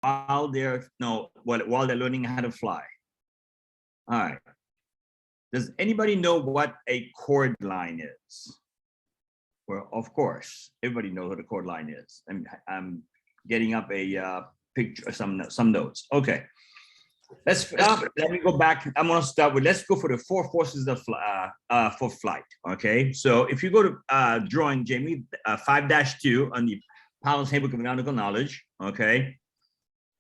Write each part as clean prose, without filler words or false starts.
while they're learning how to fly. All right. Does anybody know what a chord line is? Well, of course, everybody knows what a chord line is. I'm getting up a picture, some notes. Okay. Let me go back. I'm going to start with, let's go for the 4 forces of for flight. Okay. So if you go to drawing, Jamie, 5-2 on the Pilot's Handbook of Aeronautical Knowledge. Okay.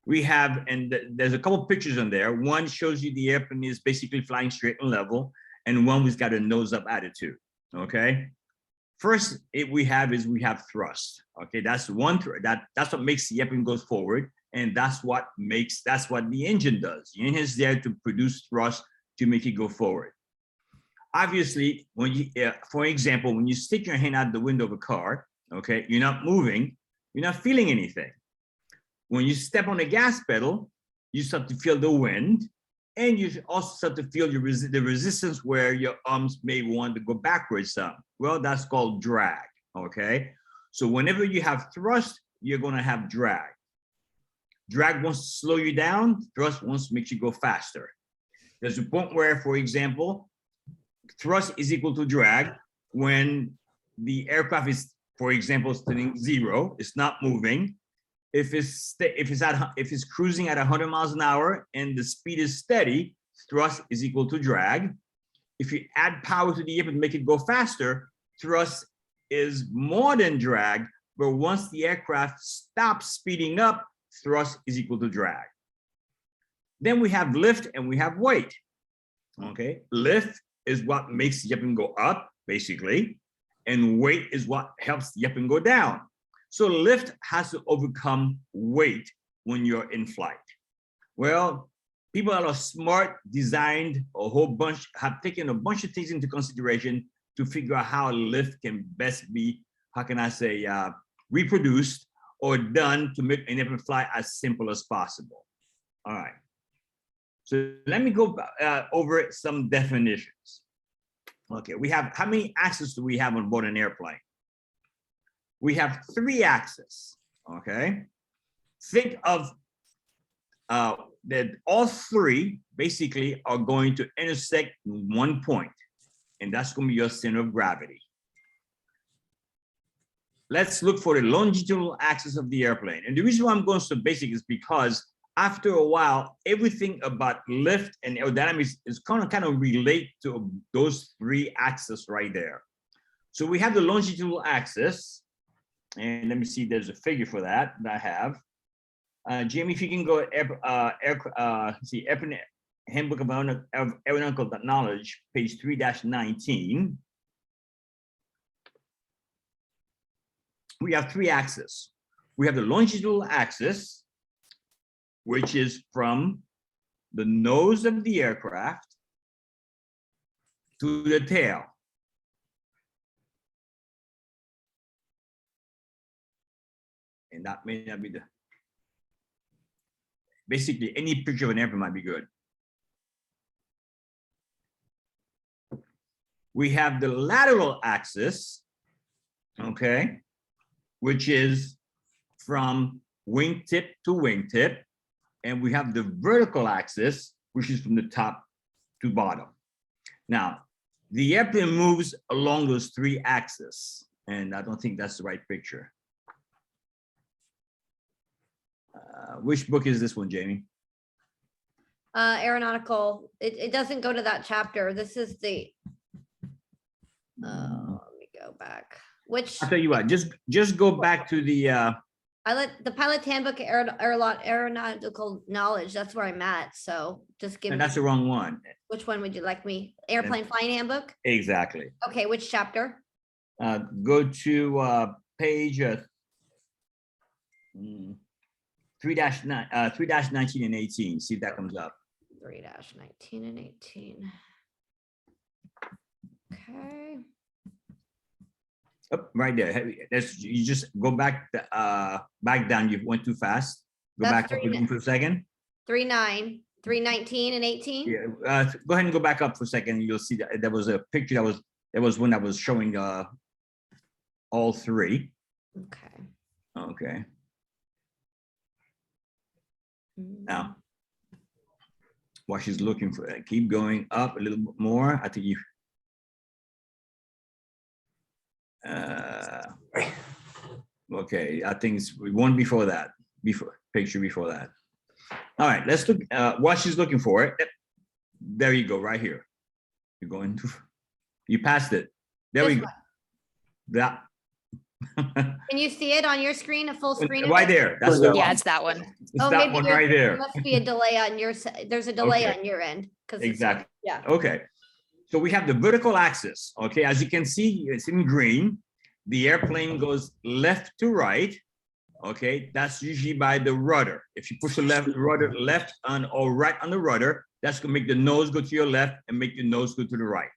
We have, and there's a couple pictures on there. One shows you the airplane is basically flying straight and level, and one was got a nose up attitude. Okay. First, we have thrust. Okay. That's one, that's what makes the airplane goes forward. And that's what the engine does. The engine is there to produce thrust to make it go forward. Obviously, when you, for example, when you stick your hand out the window of a car, okay, you're not moving, you're not feeling anything. When you step on the gas pedal, you start to feel the wind, and you also start to feel the resistance where your arms may want to go backwards some. Well, that's called drag, okay? So whenever you have thrust, you're gonna have drag. Drag wants to slow you down, thrust wants to make you go faster. There's a point where, for example, thrust is equal to drag when the aircraft is, for example, standing 0, it's not moving. If it's cruising at 100 miles an hour and the speed is steady, thrust is equal to drag. If you add power to the airplane to make it go faster, thrust is more than drag, but once the aircraft stops speeding up, thrust is equal to drag. Then we have lift and we have weight. Okay, lift is what makes the airplane go up, basically, and weight is what helps the airplane go down. So lift has to overcome weight when you're in flight. Well, people that are smart designed a whole bunch, have taken a bunch of things into consideration to figure out how lift can best be, how can I say, reproduced or done to make an airplane fly as simple as possible. All right. So let me go over some definitions. Okay, we have, how many axes do we have on board an airplane? We have 3 axes, okay? Think of that all 3 basically are going to intersect in one point, and that's going to be your center of gravity. Let's look for the longitudinal axis of the airplane. And the reason why I'm going so basic is because after a while, everything about lift and aerodynamics is kind of relate to those 3 axes right there. So we have the longitudinal axis, and let me see, there's a figure for that I have. Jamie, if you can go Airplane Handbook of Aeronautical Knowledge, page 3-19. We have 3 axes. We have the longitudinal axis, which is from the nose of the aircraft to the tail. And that may not be basically any picture of an airplane might be good. We have the lateral axis, okay, which is from wingtip to wingtip. And we have the vertical axis, which is from the top to bottom. Now, the airplane moves along those 3 axes, and I don't think that's the right picture. Which book is this one, Jamie? Aeronautical. It doesn't go to that chapter. This is the. Let me go back. Which I'll tell you what. Just go back to the. The Pilot's Handbook Aeronautical Knowledge. That's where I'm at. So just give me. That's the wrong one. Which one would you like me? Airplane Flying Handbook. Exactly. Okay, which chapter? Go to page 3-19 and 18. See if that comes up. 3-19 and 18. Okay. Oh, right there. You just go back back down. You went too fast. Go back up again for a second. 3-9, 3-19 and 18. Yeah. Go ahead and go back up for a second. You'll see that there was a picture that was when I was showing all 3. Okay. Okay. Now, while she's looking for it, keep going up a little bit more. I think you. Okay, I think it's one before that, picture before that. All right, let's look. While she's looking for it, there you go, right here. You're going to. You passed it. There we go. That. Can you see it on your screen, a full screen? Of Right it? there. That's the Yeah, one. it's that one. It's that one right There there. must be a delay on your side. There's a delay Okay. on your end. Exactly. Yeah. Okay. So we have the vertical axis. Okay. As you can see, it's in green. The airplane goes left to right. Okay. That's usually by the rudder. If you push the rudder left on or right on the rudder, that's going to make the nose go to your left and make the nose go to the right.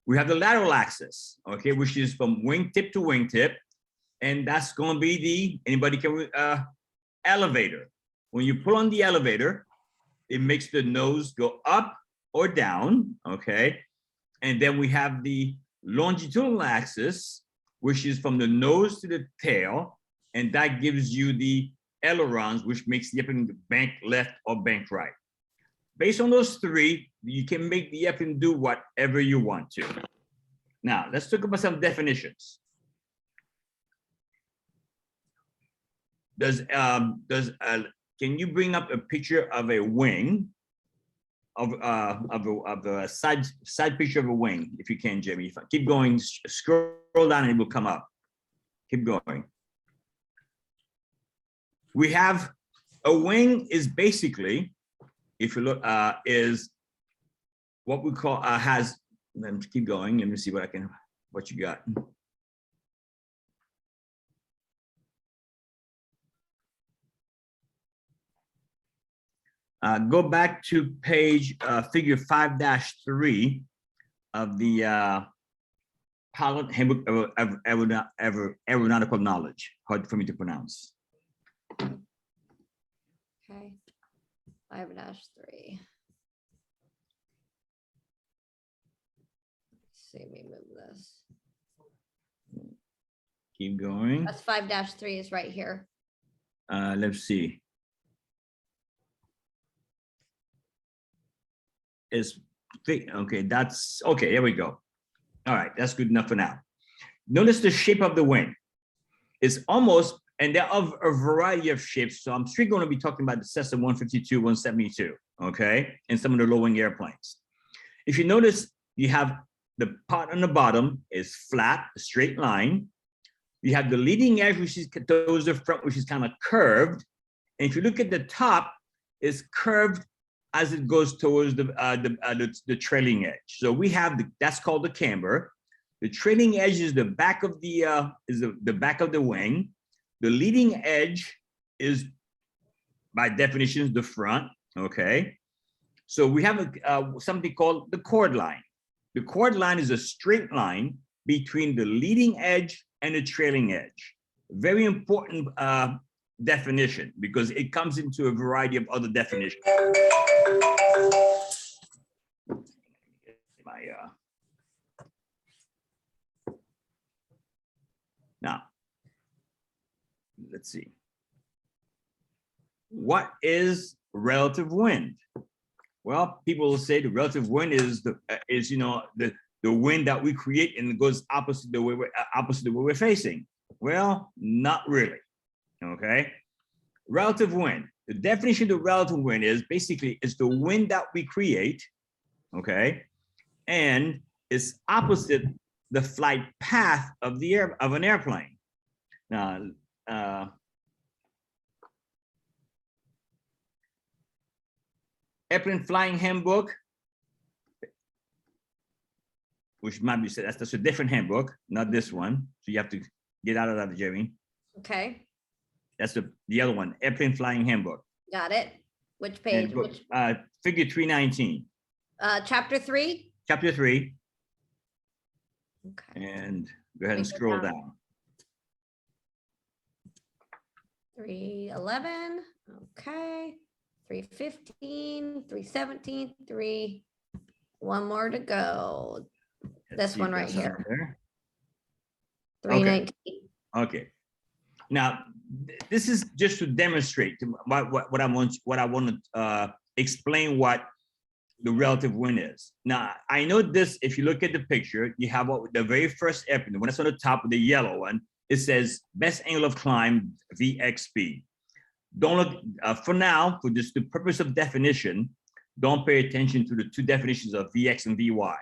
We have the lateral axis, okay, which is from wingtip to wingtip. And that's going to be the, anybody can, elevator. When you pull on the elevator, it makes the nose go up or down, okay? And then we have the longitudinal axis, which is from the nose to the tail. And that gives you the ailerons, which makes the airplane bank left or bank right. Based on those three, you can make the airplane do whatever you want to. Now, let's talk about some definitions. Can you bring up a picture of a wing, of a side picture of a wing, if you can, Jimmy? Keep going, scroll down and it will come up. Keep going. We have a wing is basically, if you look, is what we call has. Let me keep going. Let me see what you got. Go back to page figure 5-3 of the Pilot Handbook of Aeronautical Knowledge. Hard for me to pronounce. Okay. 5-3. See, we move this. Keep going. That's 5-3 is right here. Let's see. Is okay, that's okay. There we go. All right, that's good enough for now. Notice the shape of the wing. It's almost, and there are a variety of shapes. So I'm strictly going to be talking about the Cessna 152, 172, okay, and some of the low-wing airplanes. If you notice, you have the part on the bottom is flat, a straight line. You have the leading edge, which is towards the front, which is kind of curved. And if you look at the top, it's curved as it goes towards the trailing edge. So we have that's called the camber. The trailing edge is the back of the back of the wing. The leading edge is, by definition, the front. Okay. So we have something called the chord line. The chord line is a straight line between the leading edge and the trailing edge. Very important definition because it comes into a variety of other definitions. Now, let's see. What is relative wind? Well, people will say the relative wind is the wind that we create and it goes opposite the way we're facing. Well, not really. Okay. Relative wind. The definition of relative wind is basically it's the wind that we create. Okay, and it's opposite the flight path of an airplane. Now, Airplane Flying Handbook, which might be said that's a different handbook, not this one. So you have to get out of that, Jeremy. Okay. That's the other one, Airplane Flying Handbook. Got it. Which page? Handbook, figure 319. Chapter 3. Chapter 3. Okay. And go ahead and scroll down. 311. Okay. 315, 317, 3. One more to go. This one right here. 319. Okay. Now, this is just to demonstrate what I want to explain what the relative wind is. Now, I know this, if you look at the picture, you have what the very first airplane, when it's on the top of the yellow one, it says best angle of climb, VXP. Don't look, for now, for just the purpose of definition, don't pay attention to the two definitions of VX and VY.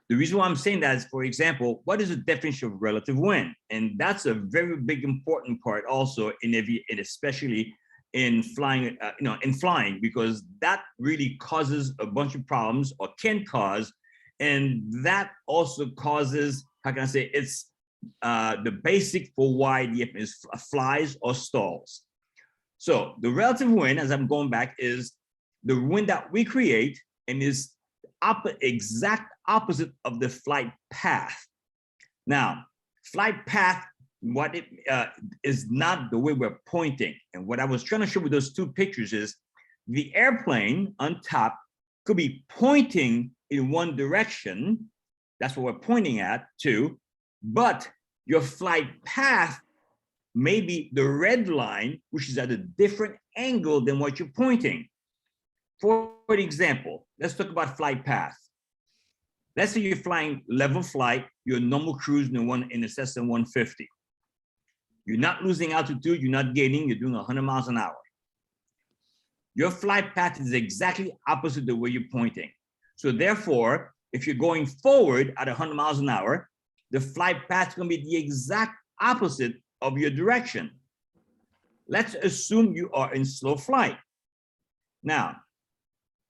The reason why I'm saying that is, for example, what is the definition of relative wind? And that's a very big important part also in especially in flying, in flying, because that really causes a bunch of problems, or can cause, and that also causes, how can I say, it's the basic for why the airplane is flies or stalls. So the relative wind, as I'm going back, is the wind that we create and is exact opposite of the flight path. Now, flight path, what it is not the way we're pointing. And what I was trying to show with those two pictures is the airplane on top could be pointing in one direction. That's what we're pointing at too. But your flight path may be the red line, which is at a different angle than what you're pointing. For example, let's talk about flight path. Let's say you're flying level flight, you're normal cruise in a Cessna 150. You're not losing altitude, you're not gaining, you're doing 100 miles an hour. Your flight path is exactly opposite the way you're pointing. So therefore, if you're going forward at 100 miles an hour, the flight path is going to be the exact opposite of your direction. Let's assume you are in slow flight. Now,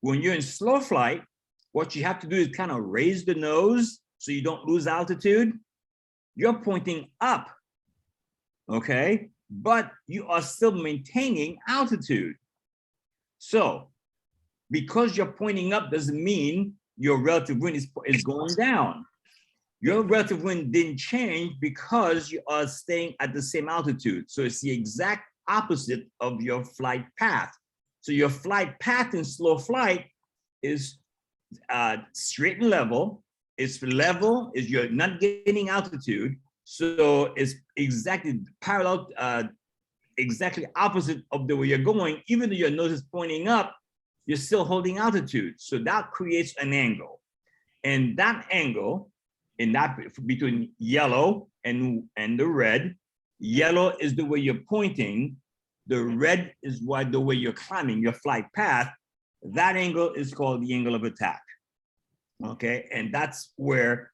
when you're in slow flight, what you have to do is kind of raise the nose so you don't lose altitude. You're pointing up, okay? But you are still maintaining altitude. So because you're pointing up doesn't mean your relative wind is going down. Your relative wind didn't change because you are staying at the same altitude. So it's the exact opposite of your flight path. So your flight path in slow flight is straight and level. It's level, is you're not gaining altitude. So it's exactly parallel, exactly opposite of the way you're going. Even though your nose is pointing up, you're still holding altitude. So that creates an angle. And that angle, in that between yellow and the red, yellow is the way you're pointing. The red is the way you're climbing your flight path. That angle is called the angle of attack. Okay, and that's what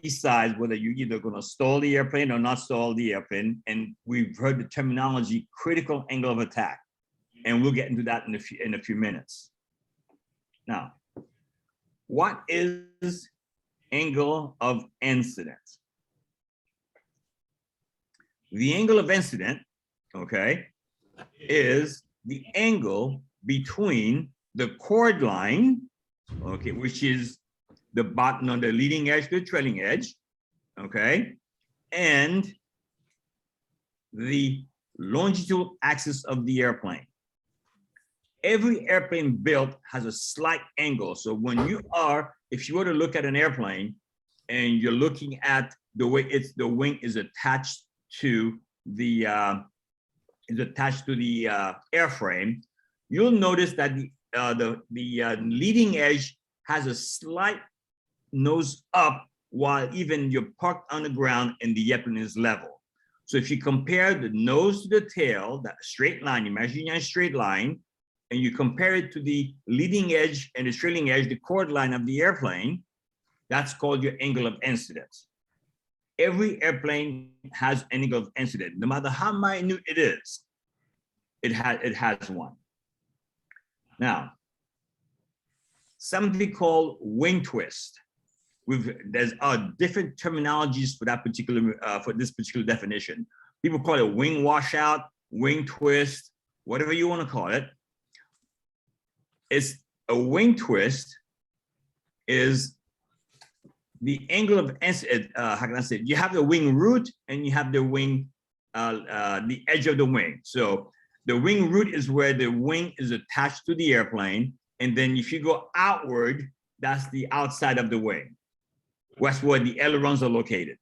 decides whether you're either going to stall the airplane or not stall the airplane. And we've heard the terminology critical angle of attack, and we'll get into that in a few minutes. Now, what is angle of incidence? The angle of incidence, okay, is the angle between the chord line, okay, which is the bottom on the leading edge to the trailing edge, okay, and the longitudinal axis of the airplane. Every airplane built has a slight angle. So when you are, if you were to look at an airplane and you're looking at the way the wing is attached to the airframe, you'll notice that the leading edge has a slight nose up, while even you're parked on the ground and the airplane is level. So if you compare the nose to the tail, that straight line, imagine a straight line, and you compare it to the leading edge and the trailing edge, the chord line of the airplane, that's called your angle of incidence. Every airplane has an angle of incidence, no matter how minute it is. It has one. Now, something called wing twist. There's different terminologies for that particular for this particular definition. People call it wing washout, wing twist, whatever you want to call it. It's a wing twist is the angle of incidence. How can I say it? You have the wing root and you have the wing, the edge of the wing. So the wing root is where the wing is attached to the airplane. And then if you go outward, that's the outside of the wing. That's where the ailerons are located.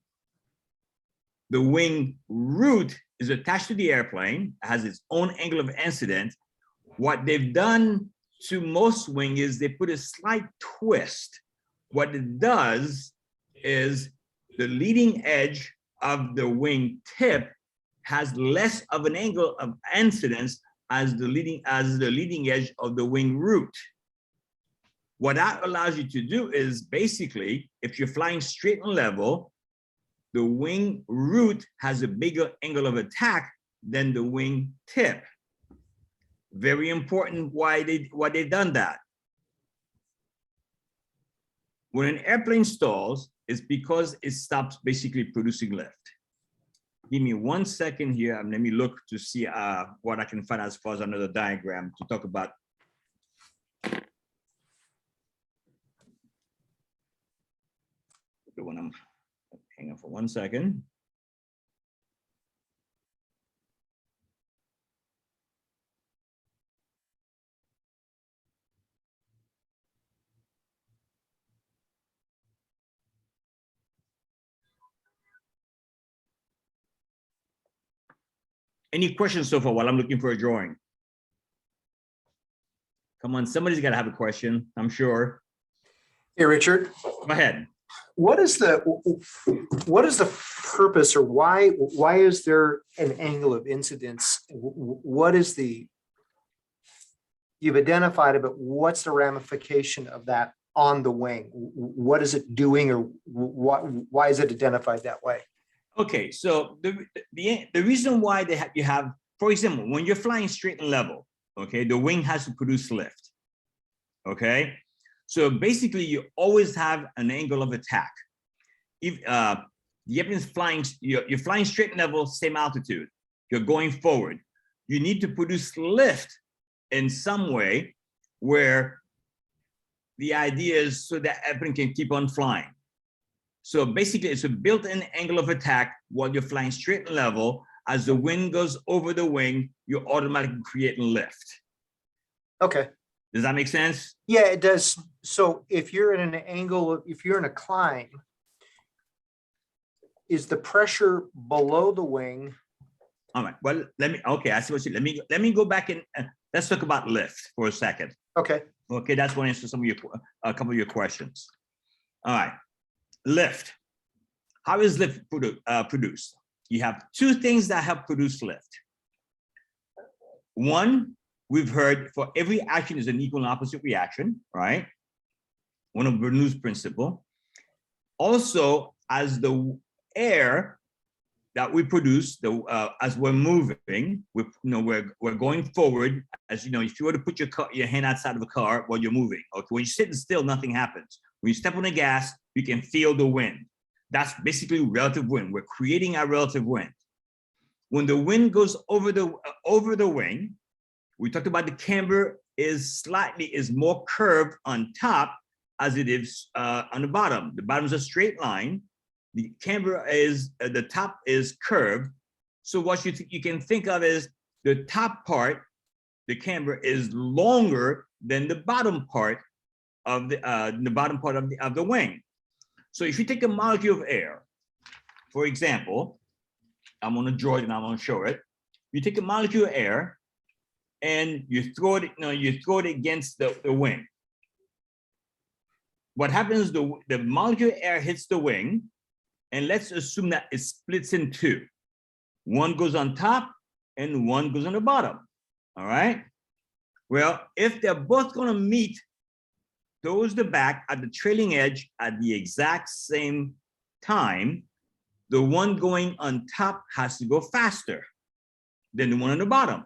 The wing root is attached to the airplane, has its own angle of incidence. What they've done to most wing is they put a slight twist. What it does is the leading edge of the wing tip has less of an angle of incidence as the leading edge of the wing root. What that allows you to do is basically, if you're flying straight and level, the wing root has a bigger angle of attack than the wing tip. Very important why they've done that. When an airplane stalls, it's because it stops basically producing lift. Give me 1 second here and let me look to see what I can find as far as another diagram to talk about. When I'm hang on for 1 second. Any questions so far while I'm looking for a drawing? Come on, somebody's got to have a question, I'm sure. Hey, Richard. Go ahead. What is the purpose, or why is there an angle of incidence? What is you've identified it, but what's the ramification of that on the wing? What is it doing, or why is it identified that way? Okay, so the reason why you have, for example, when you're flying straight and level, okay, the wing has to produce lift, okay? So basically, you always have an angle of attack. If the airplane's flying, you're flying straight and level, same altitude, you're going forward, you need to produce lift in some way where the idea is so that airplane can keep on flying. So basically, it's a built-in angle of attack while you're flying straight and level. As the wind goes over the wing, you're automatically creating lift. Okay. Does that make sense? Yeah, it does. So if you're in an angle, if you're in a climb, is the pressure below the wing? All right. Well, okay, I see what you, let me go back and let's talk about lift for a second. Okay. Okay, that's one answer a couple of your questions. All right. Lift. How is lift produced? You have two things that help produce lift. One, we've heard for every action is an equal and opposite reaction, right? One of Bernoulli's principle. Also, as the air that we produce, as we're moving, we're going forward. As you know, if you were to put your hand outside of a car while you're moving, okay, when you're sitting still, nothing happens. When you step on the gas, you can feel the wind. That's basically relative wind. We're creating our relative wind. When the wind goes over the wing, we talked about the camber is more curved on top as it is on the bottom. The bottom is a straight line. The camber is the top is curved. So what you can think of is the top part, the camber is longer than the bottom part of the wing. So if you take a molecule of air, for example, I'm going to draw it and I'm going to show it. You take a molecule of air and you throw it against the wing. What happens? The molecule of air hits the wing, and let's assume that it splits in two. One goes on top and one goes on the bottom. All right. Well, if they're both going to meet towards the back at the trailing edge at the exact same time, the one going on top has to go faster than the one on the bottom.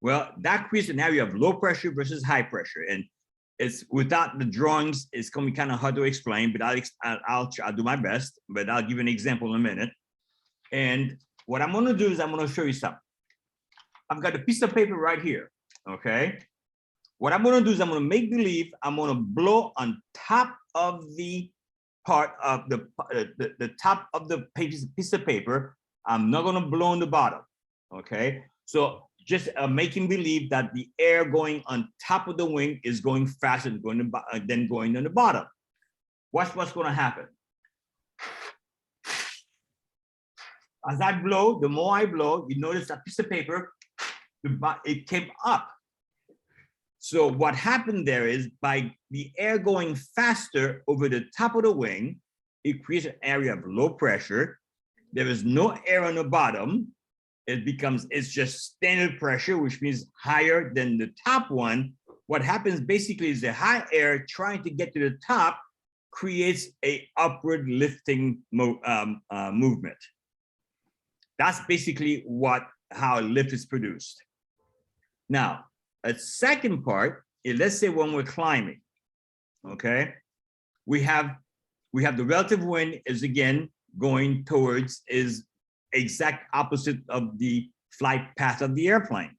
Well, that creates an area of low pressure versus high pressure. And it's without the drawings, it's going to be kind of hard to explain, but I'll do my best, but I'll give you an example in a minute. And what I'm going to do is I'm going to show you something. I've got a piece of paper right here, okay? What I'm going to do is I'm going to make believe I'm going to blow on top of the part of the top of the piece of paper. I'm not going to blow on the bottom, okay? So just making believe that the air going on top of the wing is going faster than going on the bottom. Watch what's going to happen. as I blow, the more I blow, you notice that piece of paper, it came up. So what happened there is by the air going faster over the top of the wing, it creates an area of low pressure. There is no air on the bottom. It's just standard pressure, which means higher than the top one. What happens basically is the high air trying to get to the top creates a upward lifting movement. That's basically how lift is produced. Now, a second part is, let's say when we're climbing, okay? We have the relative wind is again going towards is exact opposite of the flight path of the airplane.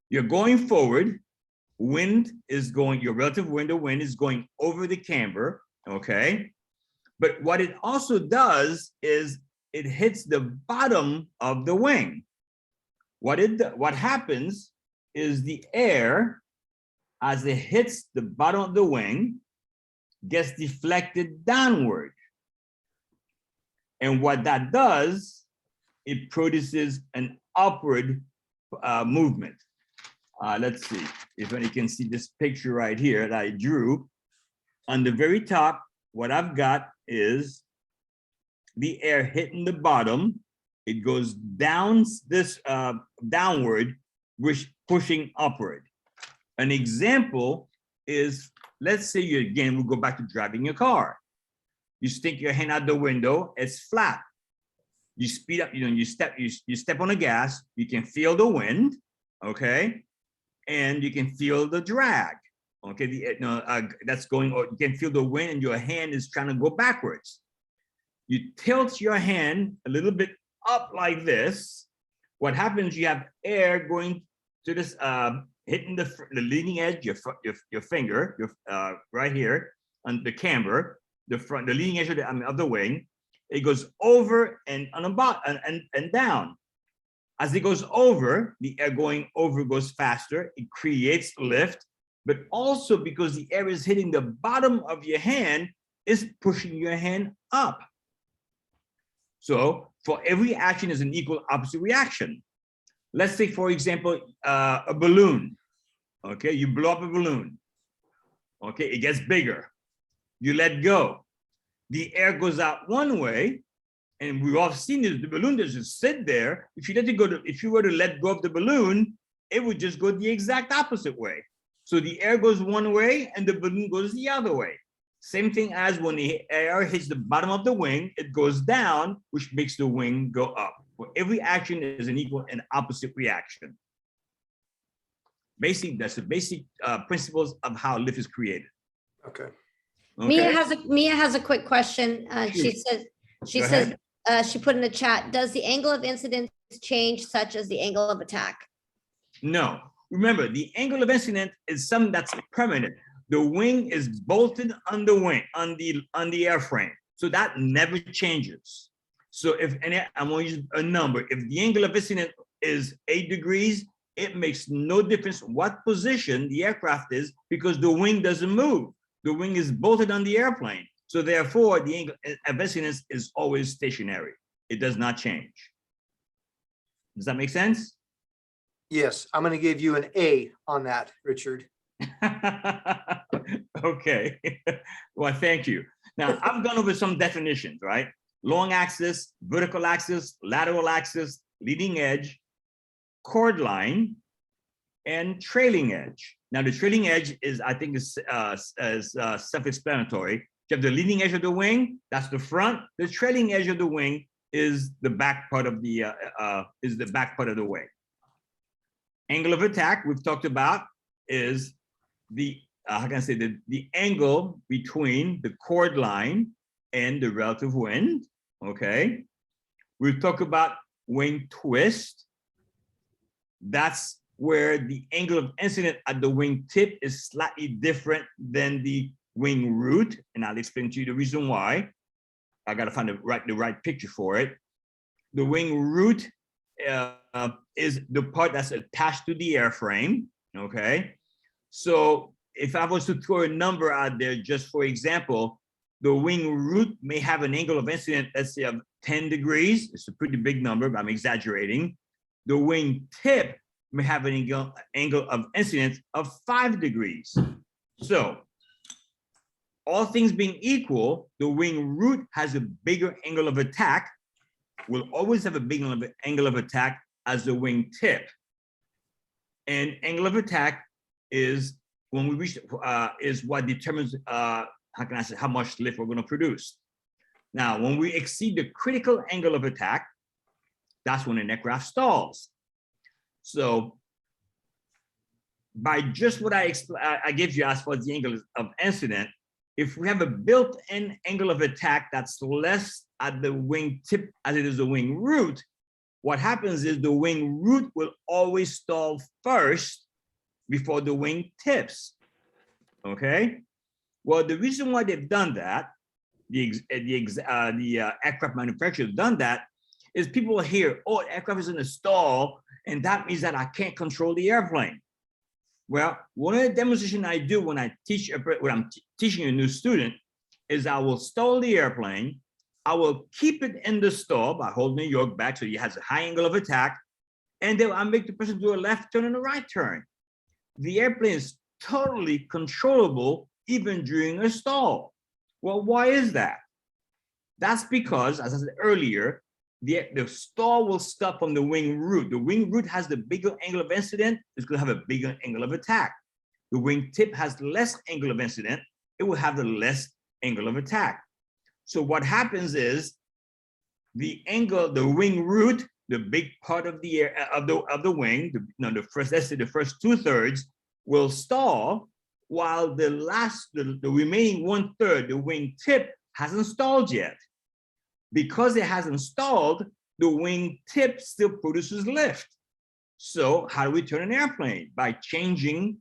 You're going forward, your relative wind, the wind is going over the camber, okay? But what it also does is it hits the bottom of the wing. What happens is the air, as it hits the bottom of the wing, gets deflected downward. And what that does, it produces an upward movement. Let's see if you can see this picture right here that I drew. On the very top, what I've got is the air hitting the bottom. It goes down downward, which pushing upward. An example is, let's say we'll go back to driving your car. You stick your hand out the window, it's flat. You speed up, you step on the gas, you can feel the wind, okay? And you can feel the drag, okay? That's going, or you can feel the wind and your hand is trying to go backwards. You tilt your hand a little bit up like this. What happens, you have air going to this, hitting the leading edge, your finger, right here on the camber, the leading edge of the wing. It goes over and on the bottom and down. As it goes over, the air going over goes faster. It creates lift, but also because the air is hitting the bottom of your hand, is pushing your hand up. So for every action is an equal opposite reaction. Let's say, for example, a balloon. Okay, you blow up a balloon. Okay, it gets bigger. You let go. The air goes out one way, and we've all seen this. The balloon doesn't sit there. If you were to let go of the balloon, it would just go the exact opposite way. So the air goes one way, and the balloon goes the other way. Same thing as when the air hits the bottom of the wing, it goes down, which makes the wing go up. For every action is an equal and opposite reaction. Basically, that's the basic principles of how lift is created. Okay. Mia has a quick question. She says she put in the chat, does the angle of incidence change such as the angle of attack? No. Remember, the angle of incidence is something that's permanent. The wing is bolted on the wing, on the airframe. So that never changes. So I'm going to use a number. If the angle of incidence is 8 degrees, it makes no difference what position the aircraft is because the wing doesn't move. The wing is bolted on the airplane. So therefore, the angle of incidence is always stationary. It does not change. Does that make sense? Yes, I'm going to give you an A on that, Richard. Okay. Well, thank you. Now, I've gone over some definitions, right? Long axis, vertical axis, lateral axis, leading edge, chord line, and trailing edge. Now, the trailing edge is, I think, is self-explanatory. You have the leading edge of the wing, that's the front. The trailing edge of the wing is the back part of the wing. Angle of attack we've talked about is the the angle between the chord line and the relative wind. Okay, we'll talk about wing twist. That's where the angle of incidence at the wing tip is slightly different than the wing root, and I'll explain to you the reason why. I gotta find the right picture for it. The wing root is the part that's attached to the airframe. Okay, so if I was to throw a number out there, just for example, the wing root may have an angle of incidence, let's say, of 10 degrees. It's a pretty big number, but I'm exaggerating. The wing tip may have an angle of incidence of 5 degrees. So all things being equal, the wing root has a bigger angle of attack, will always have a big angle of attack as the wing tip. And angle of attack is when we reach, is what determines, how can I say, how much lift we're going to produce. Now, when we exceed the critical angle of attack, that's when an aircraft stalls. So by just what I gave you as far as the angle of incidence, if we have a built-in angle of attack that's less at the wing tip as it is the wing root, what happens is the wing root will always stall first before the wing tips. Okay? Well, the reason why they've done that, the aircraft manufacturers have done that, is people hear, oh, aircraft is in a stall, and that means that I can't control the airplane. Well, one of the demonstrations I do when I teach, when I'm teaching a new student, is I will stall the airplane. I will keep it in the stall by holding the yoke back so it has a high angle of attack, and then I make the person do a left turn and a right turn. The airplane is totally controllable even during a stall. Well, why is that? That's because, as I said earlier, the stall will start from the wing root. The wing root has the bigger angle of incidence, it's going to have a bigger angle of attack. The wing tip has less angle of incidence, it will have the less angle of attack. So what happens is the angle, the wing root, the big part of the air of the wing, the first, let's say the first 2/3 will stall, while the remaining 1/3, the wing tip, hasn't stalled yet. Because it hasn't stalled, the wing tip still produces lift. So how do we turn an airplane? By changing,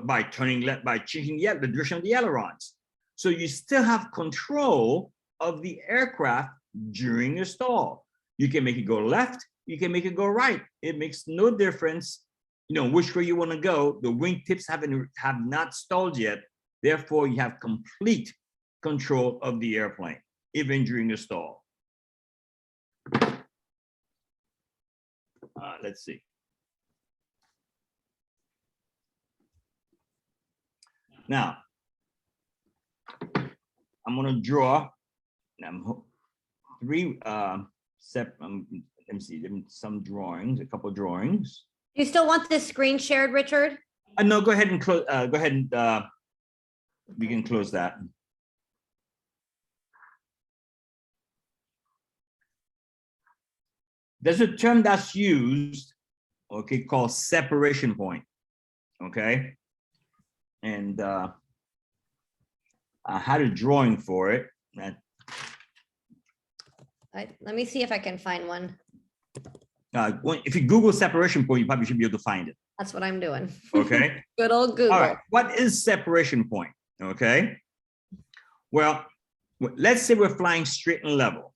by turning left, by changing the direction of the ailerons. So you still have control of the aircraft during a stall. You can make it go left, you can make it go right. It makes no difference, which way you want to go. The wing tips have not stalled yet. Therefore, you have complete control of the airplane, even during a stall. Let's see. Now, I'm going to draw three let me see, some drawings, a couple of drawings. You still want this screen shared, Richard? No, go ahead and close. Go ahead and we can close that. There's a term that's used, okay, called separation point, okay? And I had a drawing for it. Let me see if I can find one. If you Google separation point, you probably should be able to find it. That's what I'm doing. Okay. Good old Google. All right. What is separation point? Okay. Well, let's say we're flying straight and level.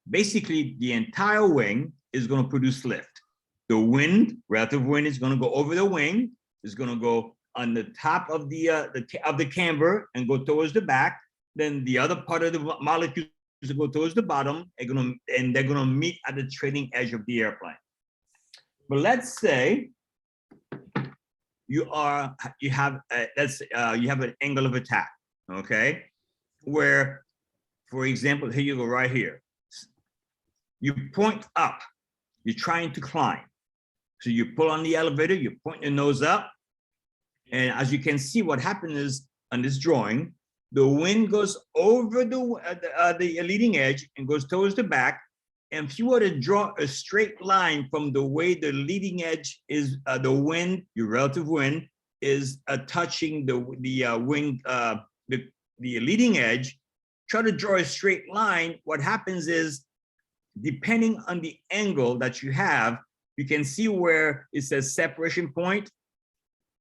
Basically, the entire wing is going to produce lift. The wind, relative wind, is going to go over the wing. It's going to go on the top of the camber and go towards the back. Then the other part of the molecules go towards the bottom, and they're going to meet at the trailing edge of the airplane. But let's say you have an angle of attack, okay? Where, for example, here you go right here. You point up, you're trying to climb. So you pull on the elevator, you point your nose up. And as you can see, what happened is on this drawing, the wind goes over the leading edge and goes towards the back. And if you were to draw a straight line from the way the leading edge is, the wind, your relative wind, is touching the leading edge, try to draw a straight line. What happens is, depending on the angle that you have, you can see where it says separation point.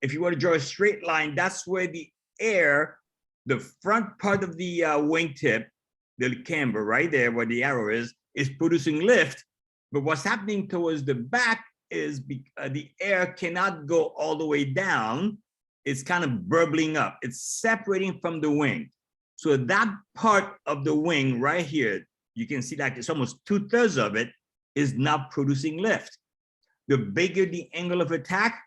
If you want to draw a straight line, that's where the air, the front part of the wingtip, the camber right there where the arrow is producing lift. But what's happening towards the back is the air cannot go all the way down. it's kind of burbling up. It's separating from the wing. So that part of the wing right here, you can see that it's almost 2/3 of it is not producing lift. The bigger the angle of attack,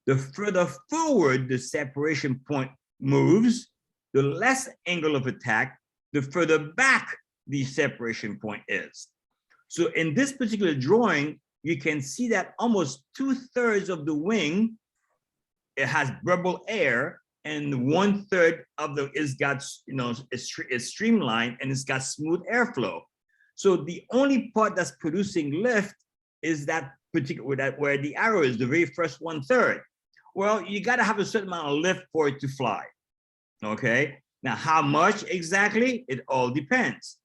the further forward the separation point moves, the less angle of attack, the further back the separation point is. So in this particular drawing, you can see that almost 2/3 of the wing, it has burble air, and 1/3 of the is got, you know, it's streamlined and it's got smooth airflow. So the only part that's producing lift is that particular, that where the arrow is, the very first 1/3. Well, you got to have a certain amount of lift for it to fly. Okay. Now, how much exactly? It all depends.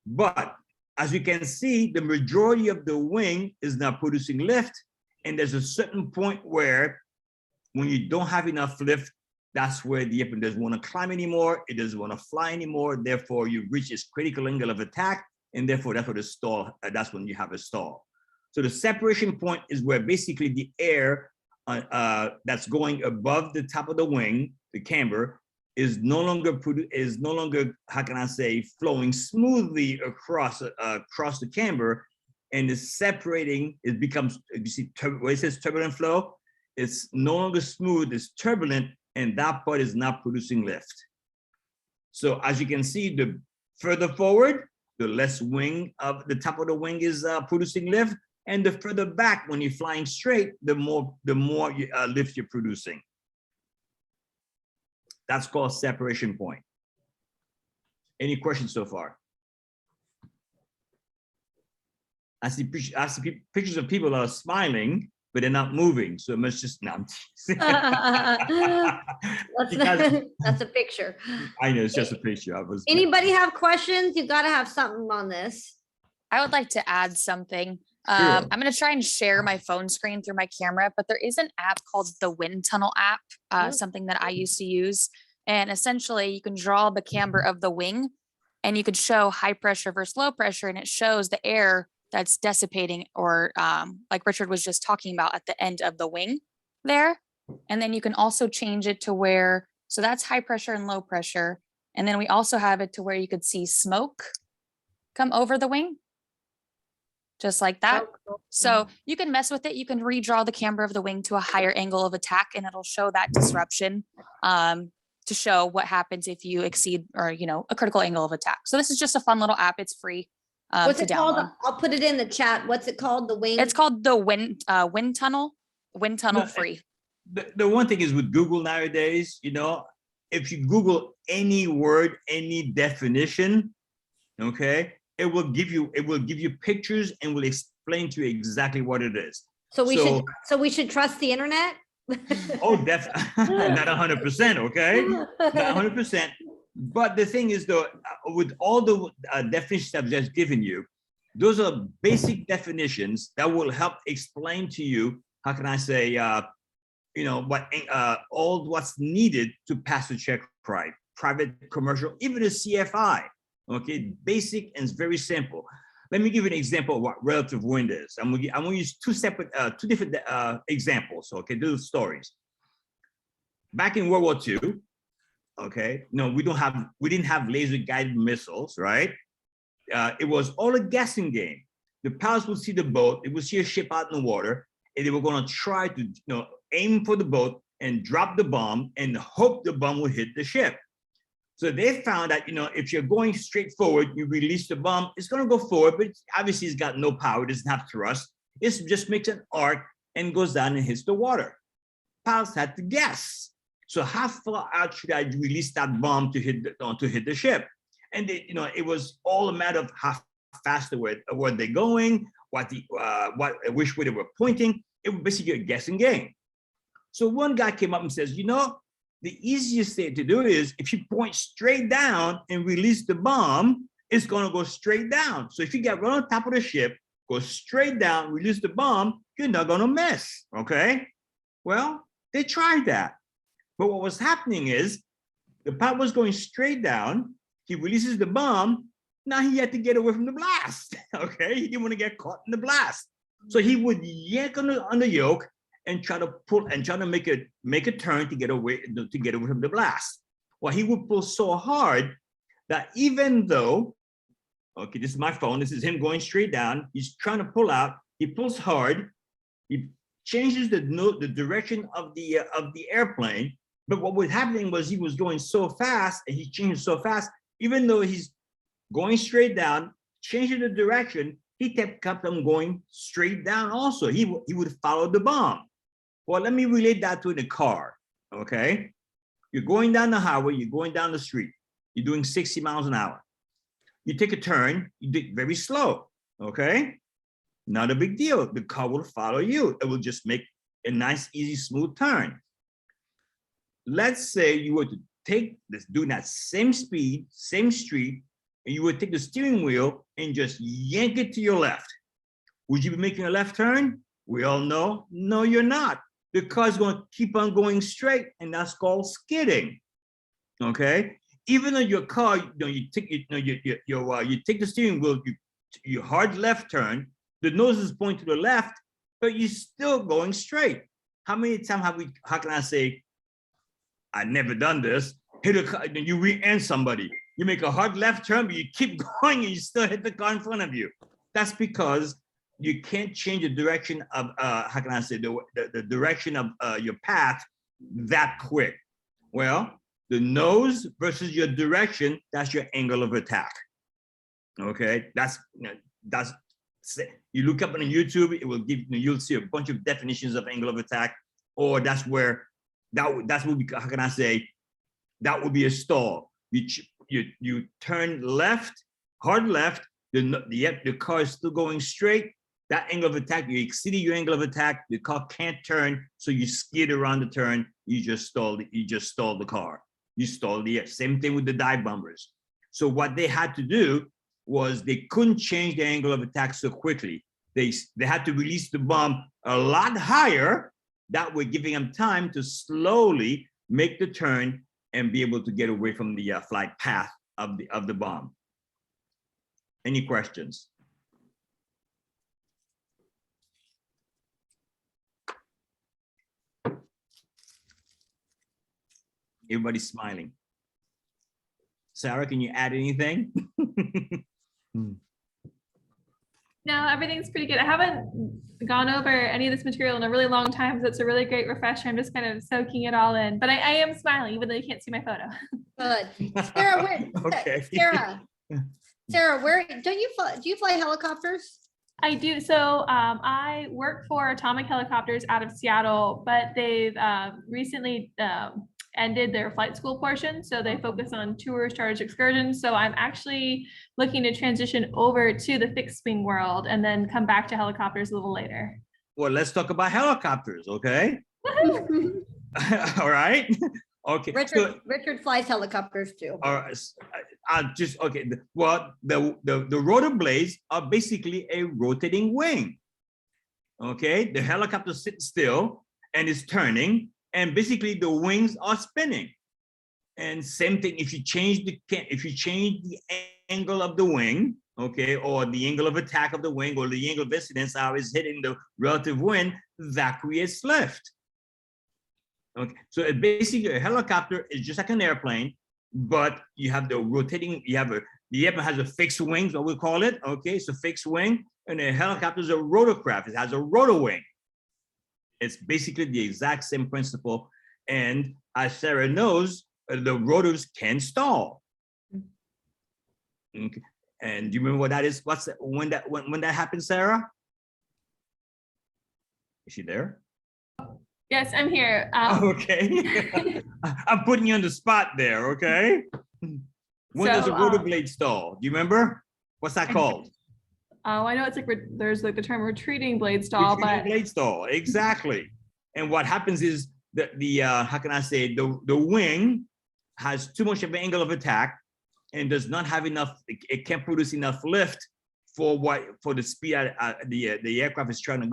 But as you can see, the majority of the wing is not producing lift. And there's a certain point where when you don't have enough lift, that's where the airplane doesn't want to climb anymore. It doesn't want to fly anymore. Therefore, you reach its critical angle of attack. And therefore, that's what the stall, that's when you have a stall. So the separation point is where basically the air that's going above the top of the wing, the camber, is no longer, how can I say, flowing smoothly across the camber, and is separating. It becomes, you see where it says turbulent flow, it's no longer smooth, it's turbulent, and that part is not producing lift. So as you can see, the further forward, the less wing of the top of the wing is producing lift, and the further back, when you're flying straight, the more lift you're producing. That's called separation point. Any questions so far? I see pictures of people that are smiling, but they're not moving. So it must just not. That's a picture. I know, it's just a picture. Anybody have questions? You got to have something on this. I would like to add something. Sure. I'm going to try and share my phone screen through my camera, but there is an app called the Wind Tunnel app, something that I used to use. And essentially you can draw the camber of the wing and you could show high pressure versus low pressure. And it shows the air that's dissipating, or like Richard was just talking about, at the end of the wing there. And then you can also change it to where, so that's high pressure and low pressure. And then we also have it to where you could see smoke come over the wing, just like that. So you can mess with it. You can redraw the camber of the wing to a higher angle of attack, and it'll show that disruption to show what happens if you exceed, or, you know, a critical angle of attack. So this is just a fun little app. It's free. What's it called? download. I'll put it in the chat. What's it called? The wing? It's called the Wind Tunnel free. The one thing is with Google nowadays, you know, if you Google any word, any definition, okay, it will give you pictures and will explain to you exactly what it is. So we should trust the internet? Oh, definitely. Not 100%, okay? Not 100%. But the thing is, though, with all the definitions I've just given you, those are basic definitions that will help explain to you, how can I say, you know, what's needed to pass the check right, private, commercial, even a CFI. Okay, basic and very simple. Let me give you an example of what relative wind is. I'm gonna use two different examples. Okay, those stories. Back in World War II, okay, no, we didn't have laser guided missiles, right? It was all a guessing game. The pilots would see the boat, they would see a ship out in the water, and they were going to try to, you know, aim for the boat and drop the bomb and hope the bomb would hit the ship. So they found that, you know, if you're going straight forward, you release the bomb, it's going to go forward, but obviously it's got no power, it doesn't have thrust. It just makes an arc and goes down and hits the water. Pilots had to guess. So how far out should I release that bomb to hit the ship? And they, you know, it was all a matter of how fast were they going, which way they were pointing. It was basically a guessing game. So one guy came up and says, you know, the easiest thing to do is if you point straight down and release the bomb, it's going to go straight down. So if you get right on top of the ship, go straight down, release the bomb, you're not going to miss. Okay. Well, they tried that. But what was happening is the pilot was going straight down. He releases the bomb. Now he had to get away from the blast. Okay. He didn't want to get caught in the blast. So he would yank on the yoke and try to pull and try to make a turn to get away from the blast. Well, he would pull so hard that even though, okay, this is my phone, this is him going straight down, he's trying to pull out, he pulls hard, he changes the direction of the airplane, but what was happening was he was going so fast and he changed so fast, even though he's going straight down, changing the direction, he kept on going straight down also. He would follow the bomb. Well, let me relate that to the car, okay? You're going down the highway, you're going down the street, you're doing 60 miles an hour. You take a turn, you do it very slow, okay? Not a big deal. The car will follow you. It will just make a nice, easy, smooth turn. Let's say you were to take this, doing that same speed, same street, and you would take the steering wheel and just yank it to your left. Would you be making a left turn? We all know, no, you're not. The car's going to keep on going straight, and that's called skidding. Okay, even though your car, you take the steering wheel, you hard left turn, the nose is pointing to the left, but you're still going straight. How many times how can I say, I've never done this, hit a car, then you rear-end somebody. You make a hard left turn, but you keep going and you still hit the car in front of you. That's because you can't change the direction of, how can I say, the direction of your path that quick. Well, the nose versus your direction, that's your angle of attack. Okay, that's you look up on YouTube, it will give, you'll see a bunch of definitions of angle of attack, or that's where, that's what we, how can I say, that would be a stall. You turn left, hard left, the car is still going straight. That angle of attack, you exceeded your angle of attack, the car can't turn, so you skid around the turn, you just stalled the car. You stalled the air. Same thing with the dive bombers. So what they had to do was they couldn't change the angle of attack so quickly. They had to release the bomb a lot higher. That way giving them time to slowly make the turn and be able to get away from the flight path of the bomb. Any questions? Everybody's smiling. Sarah, can you add anything? No, everything's pretty good. I haven't gone over any of this material in a really long time, so it's a really great refresher. I'm just kind of soaking it all in, but I am smiling, even though you can't see my photo. Good. Sarah, where, Okay. Sarah, where, do you fly helicopters? I do. So I work for Atomic Helicopters out of Seattle, but they've recently ended their flight school portion. So they focus on tour charge excursions. So I'm actually looking to transition over to the fixed wing world and then come back to helicopters a little later. Well, let's talk about helicopters, okay? All right. Okay. Richard flies helicopters too. All right. Okay. Well, the rotor blades are basically a rotating wing. Okay. The helicopter sits still and is turning, and basically the wings are spinning. And same thing, if you change the angle of the wing, okay, or the angle of attack of the wing, or the angle of incidence, how it's hitting the relative wind, that creates lift. Okay, so basically a helicopter is just like an airplane, but you have the rotating, the airplane has a fixed wing, what we call it, okay, it's a fixed wing, and a helicopter is a rotorcraft, it has a rotor wing. It's basically the exact same principle, and as Sarah knows, the rotors can stall. Okay. And do you remember what that is? What's that, when that happens, Sarah? Is she there? Yes, I'm here. Okay. I'm putting you on the spot there, okay? When does a rotor blade stall? Do you remember? What's that called? Oh, I know it's like there's like the term retreating blade stall, retreating blade stall, exactly. And what happens is that how can I say, the wing has too much of an angle of attack and does not have enough, it can't produce enough lift for the speed the aircraft is trying to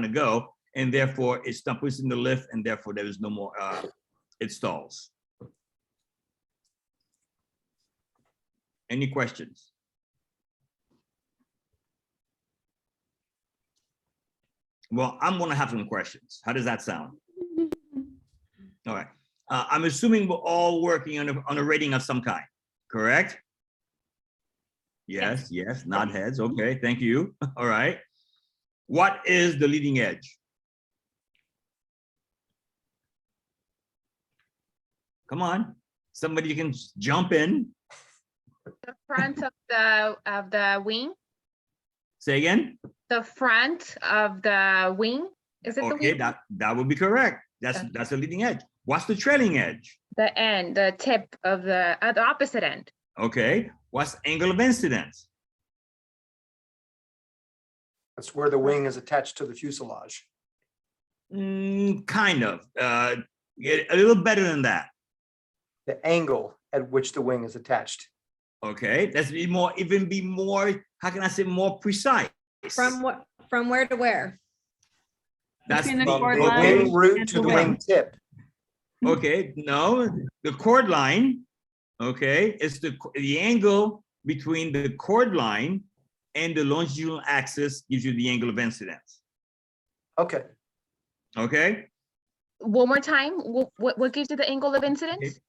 go, and therefore it's not producing the lift, and therefore there is no more, it stalls. Any questions? Well, I'm gonna have some questions. How does that sound? All right. I'm assuming we're all working on a rating of some kind, correct? Yes, yes, nod heads. Okay, thank you. All right. What is the leading edge? Come on, somebody can jump in. The front of the wing. Say again. The front of the wing. Is it the Okay, wing? that would be correct. That's Okay. that's the leading edge. What's the trailing edge? The end, the tip of the opposite end. Okay, what's angle of incidence? That's where the wing is attached to the fuselage. Kind of. A little better than that. The angle at which the wing is attached. Okay, let's be more, even be more, how can I say, more precise? From what, from where to where? That's Between the From chord the line wing root and to the the wing. wing tip. okay. No, the chord line, okay, is the angle between the chord line and the longitudinal axis gives you the angle of incidence. Okay, Okay, One more time. What gives you the angle of incidence?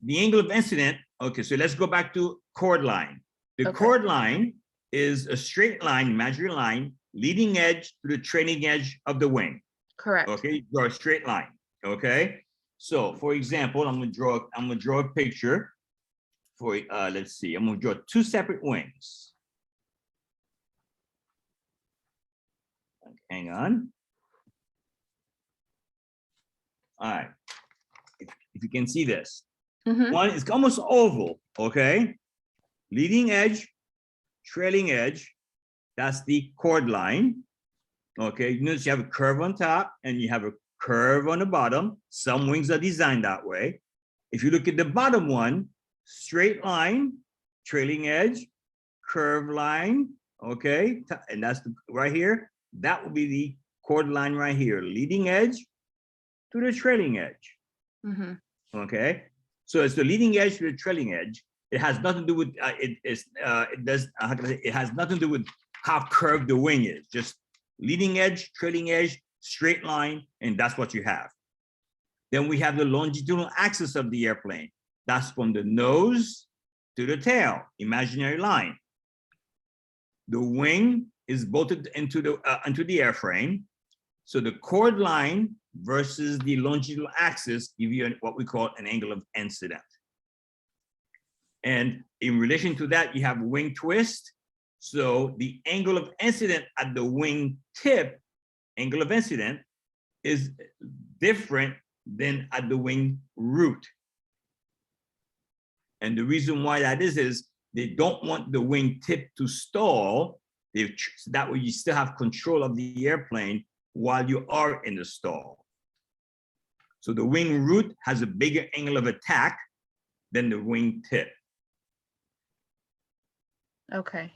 the angle of incidence. Okay, so let's go back to chord line. The Okay. chord line is a straight line, imaginary line, leading edge to the trailing edge of the wing. Correct. Okay, draw a straight line. Okay, so for example, I'm gonna draw a picture for let's see, I'm gonna draw two separate wings. Hang on. All right, if you can see this, Mhm. one is almost oval. Okay, leading edge, trailing edge. That's the chord line. Okay, you notice you have a curve on top and you have a curve on the bottom. Some wings are designed that way. If you look at the bottom one, straight line, trailing edge, curve line, okay, and that's right here. That will be the chord line right here, leading edge to the trailing edge, Mhm. okay? So it's the leading edge to the trailing edge. It has nothing to do with, how can I say, it has nothing to do with how curved the wing is, just leading edge, trailing edge, straight line, and that's what you have. Then we have the longitudinal axis of the airplane. That's from the nose to the tail, imaginary line. The wing is bolted into the airframe. So the chord line versus the longitudinal axis give you what we call an angle of incidence. And in relation to that, you have wing twist. So the angle of incidence at the wing tip, angle of incidence, is different than at the wing root. And the reason why that is they don't want the wing tip to stall. That way you still have control of the airplane while you are in the stall. So the wing root has a bigger angle of attack than the wing tip. Okay.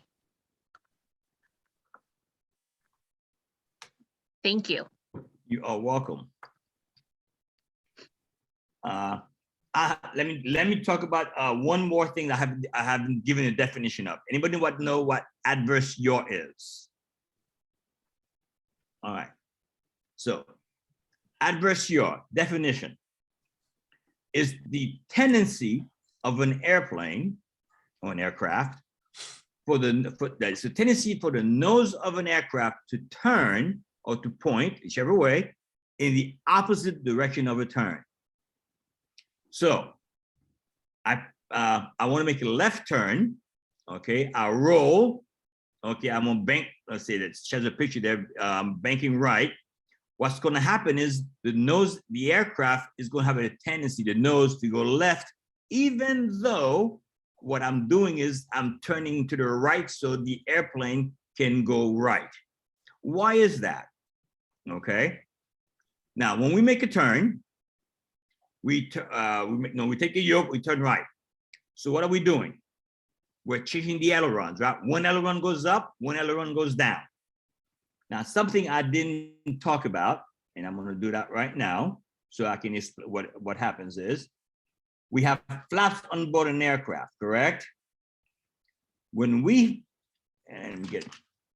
Thank you. You are welcome. Let me talk about one more thing that I haven't given a definition of. Anybody want to know what adverse yaw is? All right. So adverse yaw definition is the tendency of an airplane or an aircraft it's a tendency for the nose of an aircraft to turn or to point, whichever way, in the opposite direction of a turn. So I want to make a left turn. Okay, I roll. Okay, I'm gonna bank. Let's say that shows a picture there. Banking right. What's going to happen is the aircraft is going to have a tendency, the nose, to go left, even though what I'm doing is I'm turning to the right so the airplane can go right. Why is that? Okay. Now, when we make a turn, we take a yoke, we turn right. So what are we doing? We're changing the ailerons, right? One aileron goes up, one aileron goes down. Now, something I didn't talk about, and I'm going to do that right now, so I can explain what happens is, we have flaps on board an aircraft, correct? When we, and get,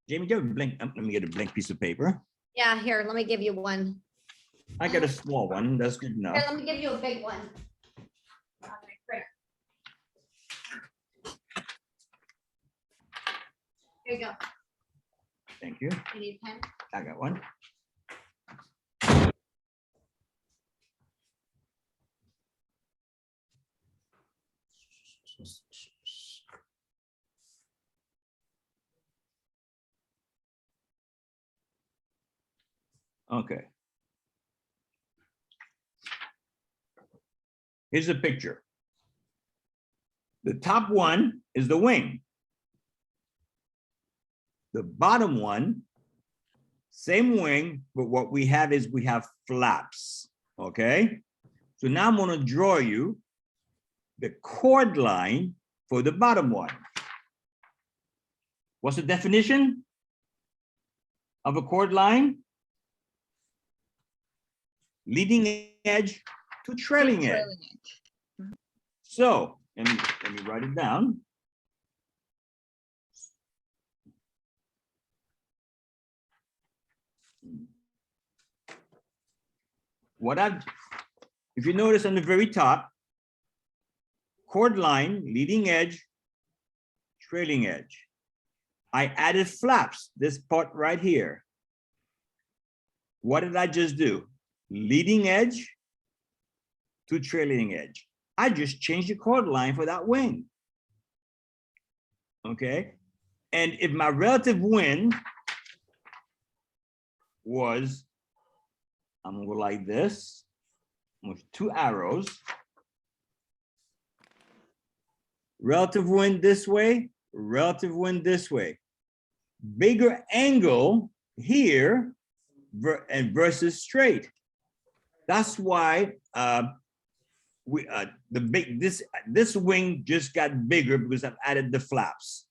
Jamie, do you have a blank, let me get a blank piece of paper. Yeah, here, let me give you one. I got a small one. That's good Here, enough. let me give you a big one. Here you go. Thank you. You need a pen? I got one. Okay. Here's a picture. The top one is the wing. The bottom one, same wing, but what we have is we have flaps, okay? So now I'm gonna draw you the chord line for the bottom one. What's the definition of a chord line? Leading edge to trailing edge. So let me write it down. If you notice on the very top, chord line, leading edge, trailing edge. I added flaps, this part right here. What did I just do? Leading edge to trailing edge. I just changed the chord line for that wing. Okay. And if my relative wind was, I'm gonna go like this with two arrows. Relative wind this way, relative wind this way. Bigger angle here and versus straight. That's why this wing just got bigger because I've added the flaps.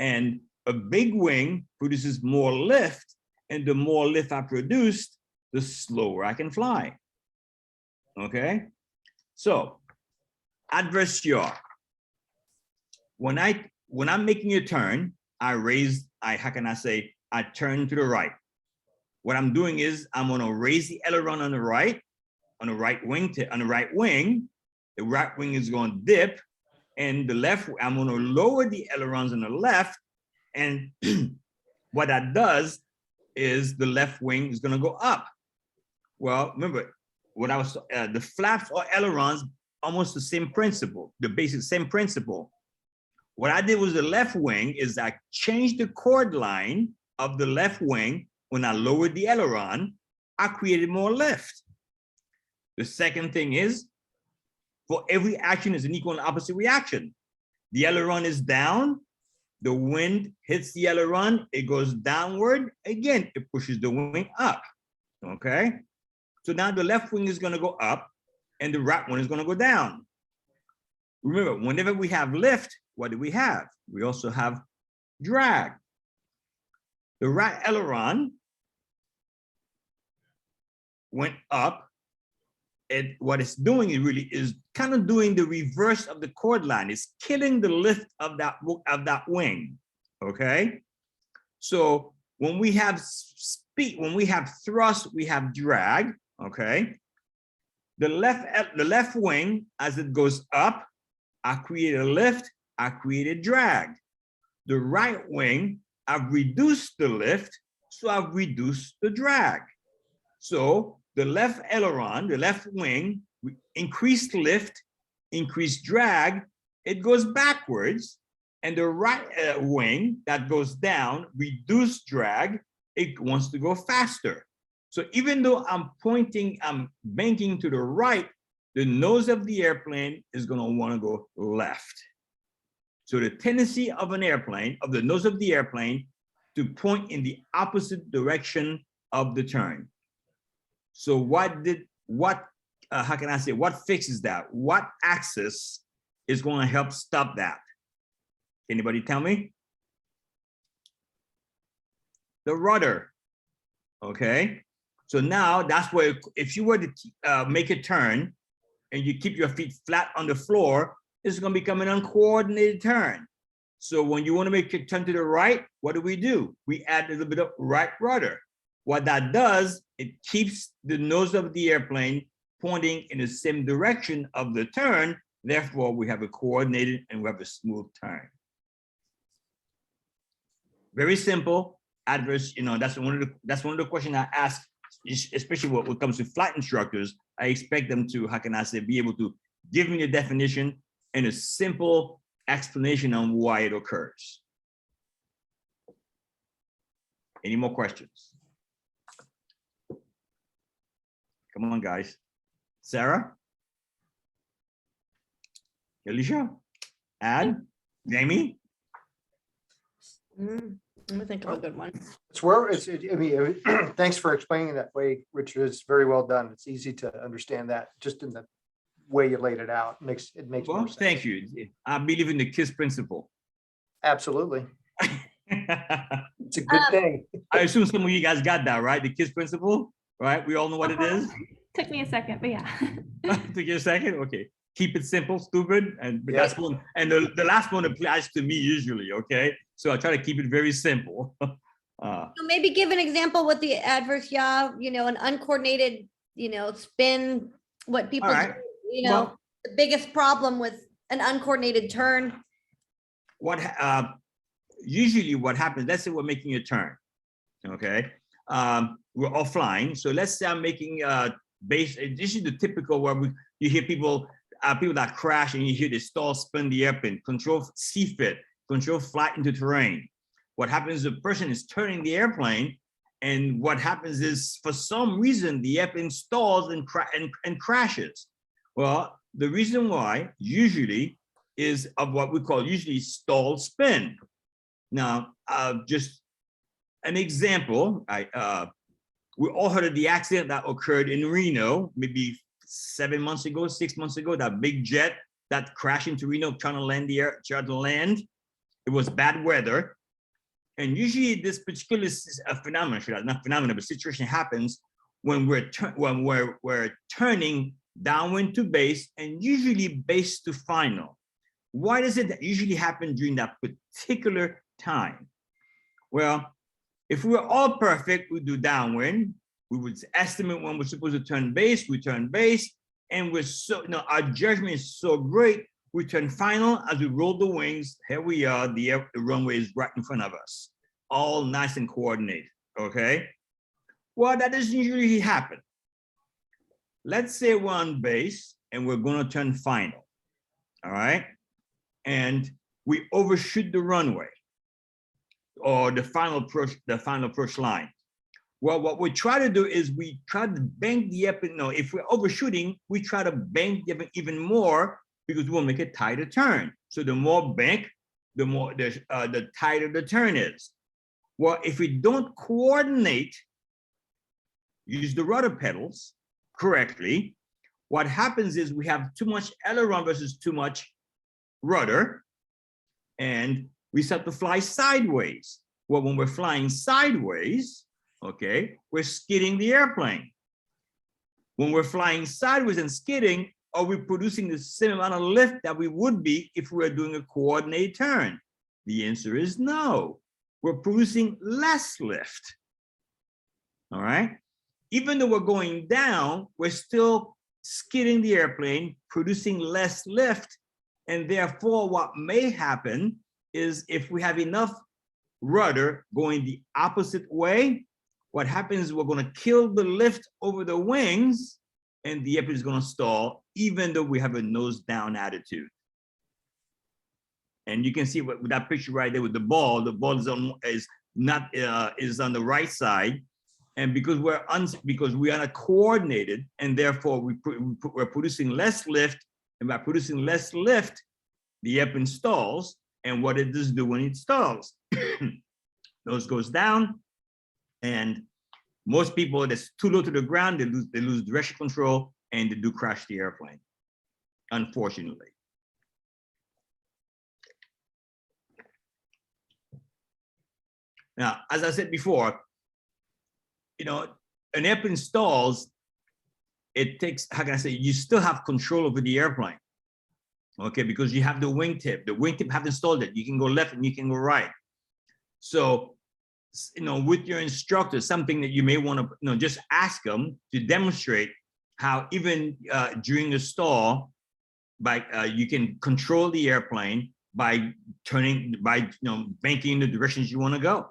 And a big wing produces more lift, and the more lift I produced, the slower I can fly. Okay, so adverse yaw. When I'm making a turn, I turn to the right. What I'm doing is I'm gonna raise the aileron on the right wing. The right wing is gonna dip, and the left, I'm gonna lower the ailerons on the left, and what that does is the left wing is gonna go up. Well, remember, what I was, the flaps or ailerons, almost the same principle, the basic same principle. What I did was the left wing is I changed the chord line of the left wing. When I lowered the aileron, I created more lift. The second thing is, for every action is an equal and opposite reaction. The aileron is down, the wind hits the aileron, it goes downward, again, it pushes the wing up, okay? So now the left wing is gonna go up and the right one is gonna go down. Remember, whenever we have lift, what do we have? We also have drag. The right aileron went up, and what it's doing is kind of doing the reverse of the chord line. It's killing the lift of that wing, okay? So when we have speed, when we have thrust, we have drag, okay? The left wing, as it goes up, I create a lift, I created drag. The right wing, I've reduced the lift, so I've reduced the drag. So the left aileron, the left wing, increased lift, increased drag, it goes backwards. And the right wing that goes down, reduced drag, it wants to go faster. So even though I'm banking to the right, the nose of the airplane is gonna wanna go left. So the tendency of an airplane, of the nose of the airplane, to point in the opposite direction of the turn. So what fixes that? What axis is going to help stop that? Anybody tell me? The rudder, okay? So now that's where, if you were to make a turn and you keep your feet flat on the floor, it's going to become an uncoordinated turn. So when you want to make a turn to the right, what do? We add a little bit of right rudder. What that does, it keeps the nose of the airplane pointing in the same direction of the turn. Therefore, we have a coordinated and we have a smooth turn. Very simple. Adverse, that's one of the questions I ask, especially when it comes to flight instructors. I expect them to, how can I say, be able to give me the definition and a simple explanation on why it occurs. Any more questions? Come on, guys. Sarah? Alicia? Ad? Jamie? Let me think of a good one. It's where I mean, thanks for explaining that way, Richard. It's very well done. It's easy to understand that just in the way you laid it out. It makes Well, more sense. thank you. I believe in the KISS principle. Absolutely. I It's a good thing. assume some of you guys got that, right? The KISS principle, right? We all know what it is. Took me a second, but yeah. Took you a second? Okay. Keep it simple, stupid, and but Yeah. that's one. And the last one applies to me usually, okay? So I try to keep it very simple. So maybe give an example with the adverse yaw, an uncoordinated, spin, what people, All right. do, Well- the biggest problem with an uncoordinated turn. Usually what happens, let's say we're making a turn, okay? We're offline. So let's say I'm making this is the typical where you hear people that crash and you hear they stall, spin the airplane, control CFIT, control flight into terrain. What happens, the person is turning the airplane, and what happens is for some reason the airplane stalls and crashes. Well, the reason why usually is of what we call usually stall spin. Now, just an example, we all heard of the accident that occurred in Reno, maybe 6 months ago, that big jet that crashed into Reno trying to land. It was bad weather. And usually this particular phenomenon, not phenomenon, but situation happens when we're turning downwind to base and usually base to final. Why does it usually happen during that particular time? Well, if we were all perfect, we do downwind. We would estimate when we're supposed to turn base, we turn base, and our judgment is so great, we turn final as we roll the wings. Here we are, the runway is right in front of us, all nice and coordinated, okay? Well, that doesn't usually happen. Let's say we're on base and we're gonna turn final, all right? And we overshoot the runway or the final approach line. Well, what we try to do is we try to bank the airplane. No, if we're overshooting, we try to bank the airplane even more because we'll make a tighter turn. So the more bank, the tighter the turn is. Well, if we don't coordinate, use the rudder pedals correctly, what happens is we have too much aileron versus too much rudder, and we start to fly sideways. Well, when we're flying sideways, okay, we're skidding the airplane. When we're flying sideways and skidding, are we producing the same amount of lift that we would be if we were doing a coordinated turn? The answer is no. We're producing less lift. All right. Even though we're going down, we're still skidding the airplane, producing less lift. And therefore, what may happen is if we have enough rudder going the opposite way, what happens is we're going to kill the lift over the wings and the airplane is going to stall, even though we have a nose down attitude. And you can see with that picture right there with the ball is on the right side. And because we are not coordinated, and therefore we're producing less lift, and by producing less lift, the airplane stalls. And what it does do when it stalls, nose goes down, and most people that's too low to the ground, they lose direction control and they do crash the airplane, unfortunately. Now, as I said before, an airplane stalls, it takes, how can I say, you still have control over the airplane. Okay, because you have the wingtip. The wingtip haven't stalled it. You can go left and you can go right. So with your instructor, something that you may want to, just ask them to demonstrate how even during the stall, you can control the airplane by banking in the directions you want to go.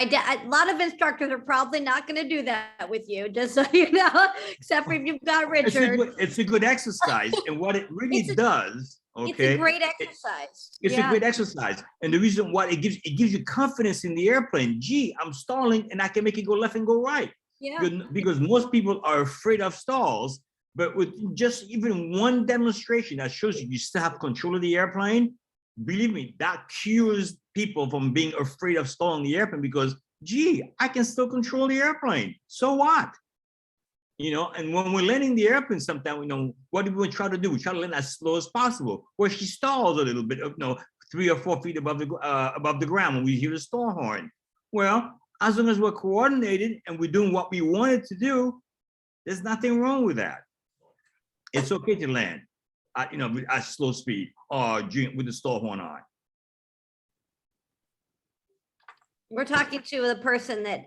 A lot of instructors are probably not going to do that with you, just so you know, except for if you've got Richard. It's a good exercise, and what it really does, okay? It's a great exercise. It's a great exercise, and the reason why it gives you confidence in the airplane. Gee, I'm stalling, and I can make it go left and go right. Yeah. Because most people are afraid of stalls, but with just even one demonstration that shows you still have control of the airplane, believe me, that cures people from being afraid of stalling the airplane, because, gee, I can still control the airplane. So what? And when we're landing the airplane, sometimes, what do we try to do? We try to land as slow as possible, where she stalls a little bit, 3 or 4 feet above the ground when we hear the stall horn. Well, as long as we're coordinated and we're doing what we wanted to do, there's nothing wrong with that. It's okay to land at slow speed or with the stall horn on. We're talking to the person that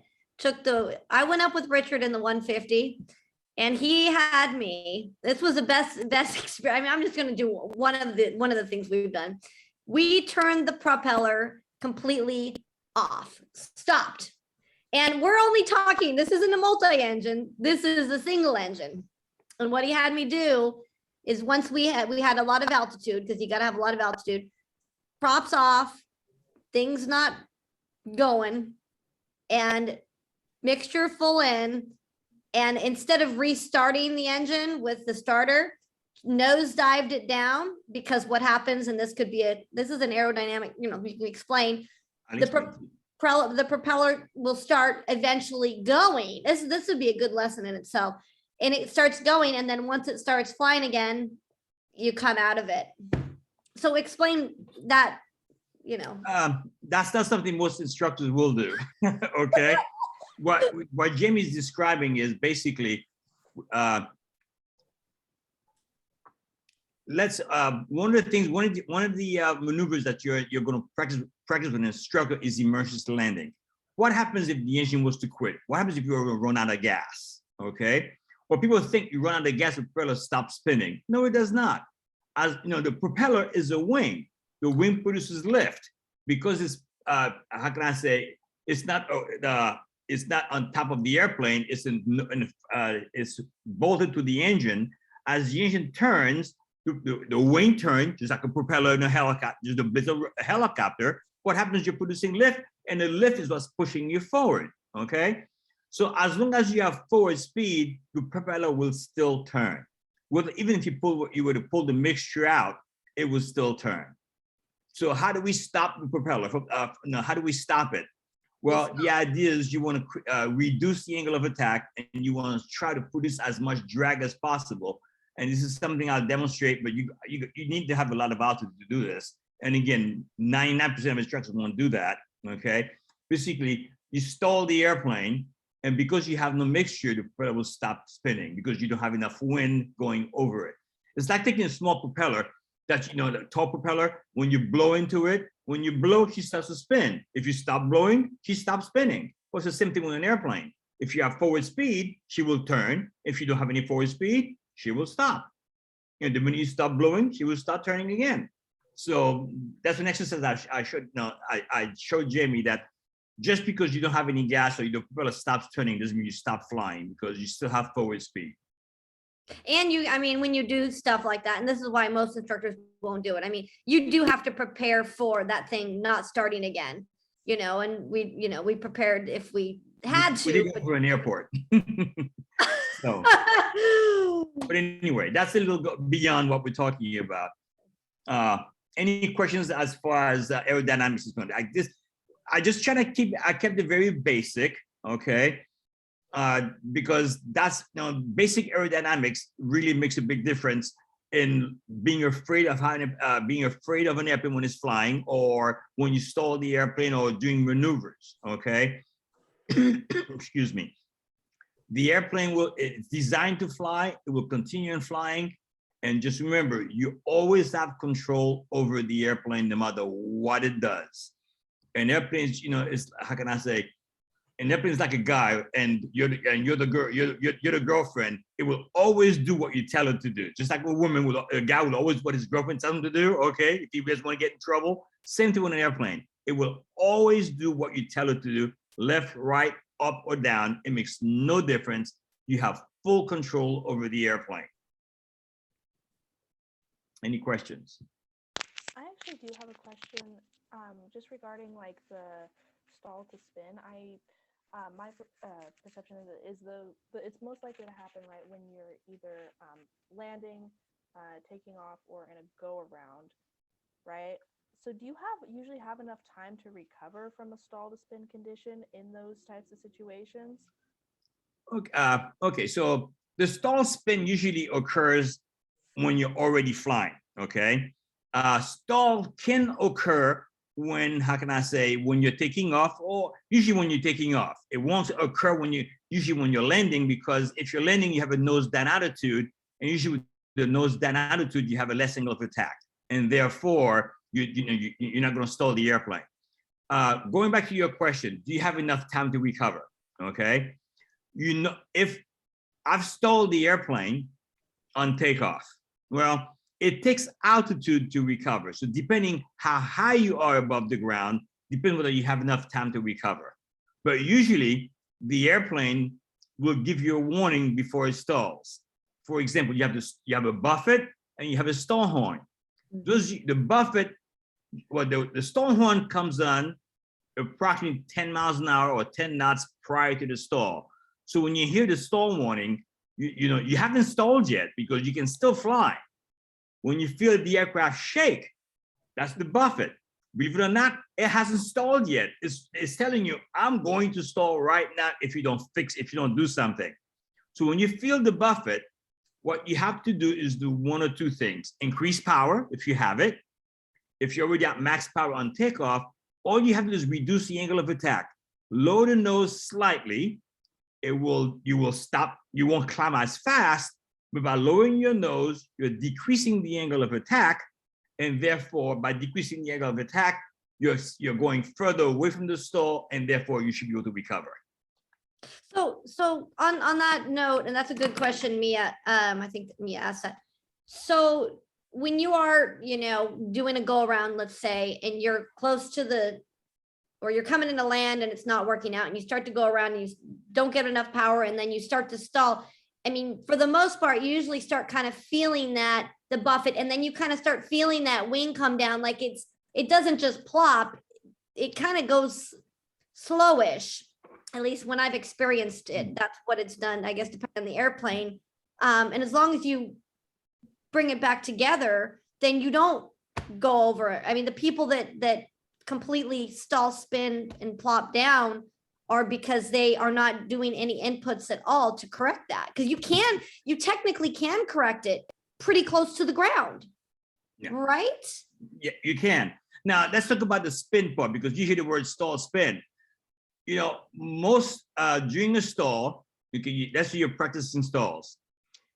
I went up with Richard in the 150, and he had me. This was the best experience. I mean, I'm just going to do one of the things we've done. We turned the propeller completely off, stopped. And we're only talking, this isn't a multi-engine, this is a single engine. And what he had me do is, once we had a lot of altitude, because you got to have a lot of altitude, props off, things not going, and mixture full in. And instead of restarting the engine with the starter, nose dived it down, because what happens, and this is an aerodynamic, we can explain, the propeller will start eventually going. This would be a good lesson in itself. And it starts going, and then once it starts flying again, you come out of it. So explain that, That's not something most instructors will do, okay? What Jamie's describing is basically, one of the maneuvers that you're going to practice with an instructor is emergency landing. What happens if the engine was to quit? What happens if you were to run out of gas? Okay. Well, people think you run out of gas, the propeller stops spinning. No, it does not. As the propeller is a wing. The wing produces lift, because it's how can I say? It's not on top of the airplane. It's bolted to the engine. As the engine turns, the wing turns, just like a propeller in a helicopter, just a bit of a helicopter. What happens? You're producing lift, and the lift is what's pushing you forward. Okay. So as long as you have forward speed, the propeller will still turn. Well, even if you were to pull the mixture out, it will still turn. So how do we stop the propeller? How do we stop it? Well, the idea is you want to reduce the angle of attack, and you want to try to produce as much drag as possible. And this is something I'll demonstrate, but you need to have a lot of altitude to do this. And again, 99% of instructors won't do that. Okay, basically, you stall the airplane, and because you have no mixture, the propeller will stop spinning because you don't have enough wind going over it. It's like taking a small propeller, the tall propeller, when you blow into it, when you blow, she starts to spin. If you stop blowing, she stops spinning. Well, it's the same thing with an airplane. If you have forward speed, she will turn. If you don't have any forward speed, she will stop. And the minute you stop blowing, she will start turning again. So that's an exercise I showed Jamie, that just because you don't have any gas or the propeller stops turning doesn't mean you stop flying, because you still have forward speed. And when you do stuff like that, and this is why most instructors won't do it. You do have to prepare for that thing not starting again, and we prepared if we had to. We did go for an airport. So, but anyway, that's a little beyond what we're talking about. Any questions as far as aerodynamics is concerned? I kept it very basic, okay? Because that's basic aerodynamics really makes a big difference in being afraid of an airplane when it's flying, or when you stall the airplane, or doing maneuvers. Okay, excuse me. The airplane it's designed to fly. It will continue on flying, and just remember, you always have control over the airplane, no matter what it does. An airplane is, it's, how can I say, an airplane is like a guy, and you're the girl, you're the girlfriend. It will always do what you tell it to do. Just like a guy will always what his girlfriend tells him to do. Okay, if you guys want to get in trouble, same thing with an airplane. It will always do what you tell it to do, left, right, up, or down. It makes no difference. You have full control over the airplane. Any questions? I actually do have a question, just regarding like the stall to spin. My perception is it's most likely to happen right when you're either landing, taking off, or in a go around, right? So do you usually have enough time to recover from a stall to spin condition in those types of situations? Okay, so the stall spin usually occurs when you're already flying, okay? Stall can occur when, how can I say, when you're taking off, or usually when you're taking off. It won't occur usually when you're landing, because if you're landing, you have a nose down attitude, and usually with the nose down attitude, you have a less angle of attack, and therefore, you're not going to stall the airplane. Going back to your question, do you have enough time to recover? Okay, if I've stalled the airplane on takeoff, well, it takes altitude to recover. So depending how high you are above the ground, depends whether you have enough time to recover. But usually the airplane will give you a warning before it stalls. For example, you have a buffet and you have a stall horn. The buffet, well, the stall horn comes on approximately 10 miles an hour or 10 knots prior to the stall. So when you hear the stall warning, you haven't stalled yet because you can still fly. When you feel the aircraft shake, that's the buffet. Believe it or not, it hasn't stalled yet. It's telling you, I'm going to stall right now if you don't do something. So when you feel the buffet, what you have to do is do one or two things. Increase power if you have it. If you're already at max power on takeoff, all you have to do is reduce the angle of attack. Lower the nose slightly. You will stop. You won't climb as fast, but by lowering your nose, you're decreasing the angle of attack, and therefore, by decreasing the angle of attack, you're going further away from the stall, and therefore, you should be able to recover. So on that note, and that's a good question, Mia. I think Mia asked that. So when you are, doing a go around, let's say, and you're close to or you're coming into land and it's not working out, and you start to go around and you don't get enough power, and then you start to stall. I mean, for the most part, you usually start kind of feeling the buffet, and then you kind of start feeling that wing come down. Like it doesn't just plop, it kind of goes slowish. At least when I've experienced it, that's what it's done, I guess, depending on the airplane. And as long as you bring it back together, then you don't go over it. I mean, the people that completely stall, spin, and plop down are because they are not doing any inputs at all to correct that. Because you technically can correct it pretty close to the ground, right? Yeah, you can. Now, let's talk about the spin part, because you hear the word stall, spin. Most during a stall, that's where you're practicing stalls.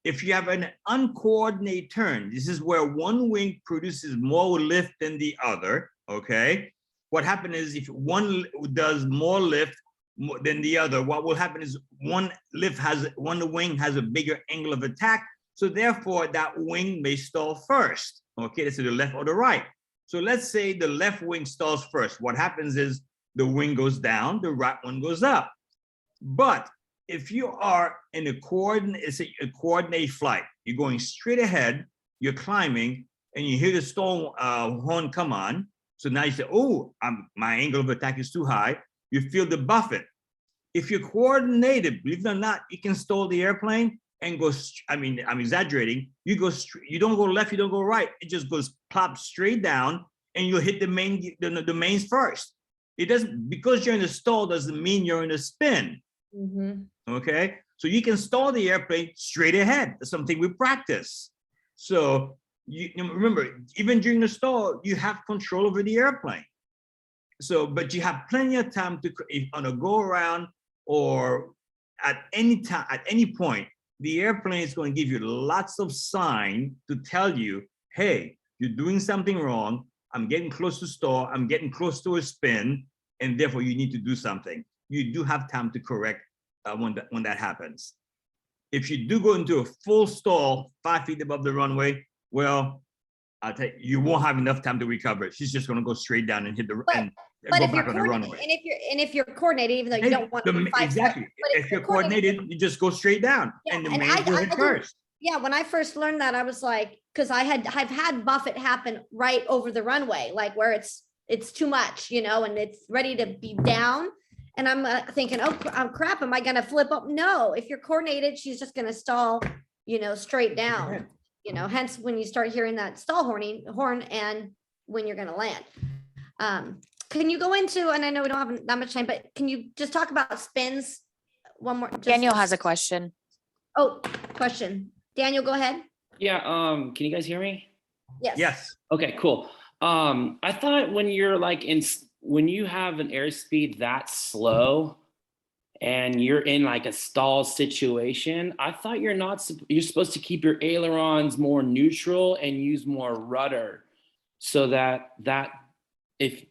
If you have an uncoordinated turn, this is where one wing produces more lift than the other, okay? What happens is if one does more lift than the other, what will happen is one wing has a bigger angle of attack, so therefore that wing may stall first, okay? That's to the left or the right. So let's say the left wing stalls first. What happens is the wing goes down, the right one goes up. But if you are in a coordinated flight, you're going straight ahead, you're climbing, and you hear the stall horn come on. So now you say, oh, my angle of attack is too high. You feel the buffet. If you're coordinated, believe it or not, you can stall the airplane and go, I'm exaggerating. You don't go left, you don't go right. It just goes plop straight down, and you'll hit the mains first. It doesn't, because you're in a stall doesn't mean you're in a spin. Okay, so you can stall the airplane straight ahead. That's something we practice. So you remember, even during the stall, you have control over the airplane. So, but you have plenty of time to, on a go around or at any time, at any point, the airplane is going to give you lots of sign to tell you, hey, you're doing something wrong. I'm getting close to stall, I'm getting close to a spin, and therefore you need to do something. You do have time to correct when that happens. If you do go into a full stall 5 feet above the runway, well, I'll tell you, you won't have enough time to recover. She's just going to go straight down and hit the and But go if you're back on the runway. and if you're coordinated, even though you don't want to do 5 exactly. steps, but If you're coordinated, you just go straight down, Yeah, and the and man will hit first. Yeah, when I first learned that, I was like, because I've had Buffett happen right over the runway, like where it's too much, you know, and it's ready to be down. And I'm thinking, oh crap, am I gonna flip up? No, if you're coordinated, she's just gonna stall, you know, straight down. You know, hence when you start hearing that stall horn and when you're gonna land. Can you go into, and I know we don't have that much time, but can you just talk about spins one more? Daniel has a question. Oh, question. Daniel, go ahead. Yeah, can you guys hear me? Yes. Yes. Okay, cool. I thought when you're like when you have an airspeed that slow and you're in like a stall situation, I thought you're supposed to keep your ailerons more neutral and use more rudder so that if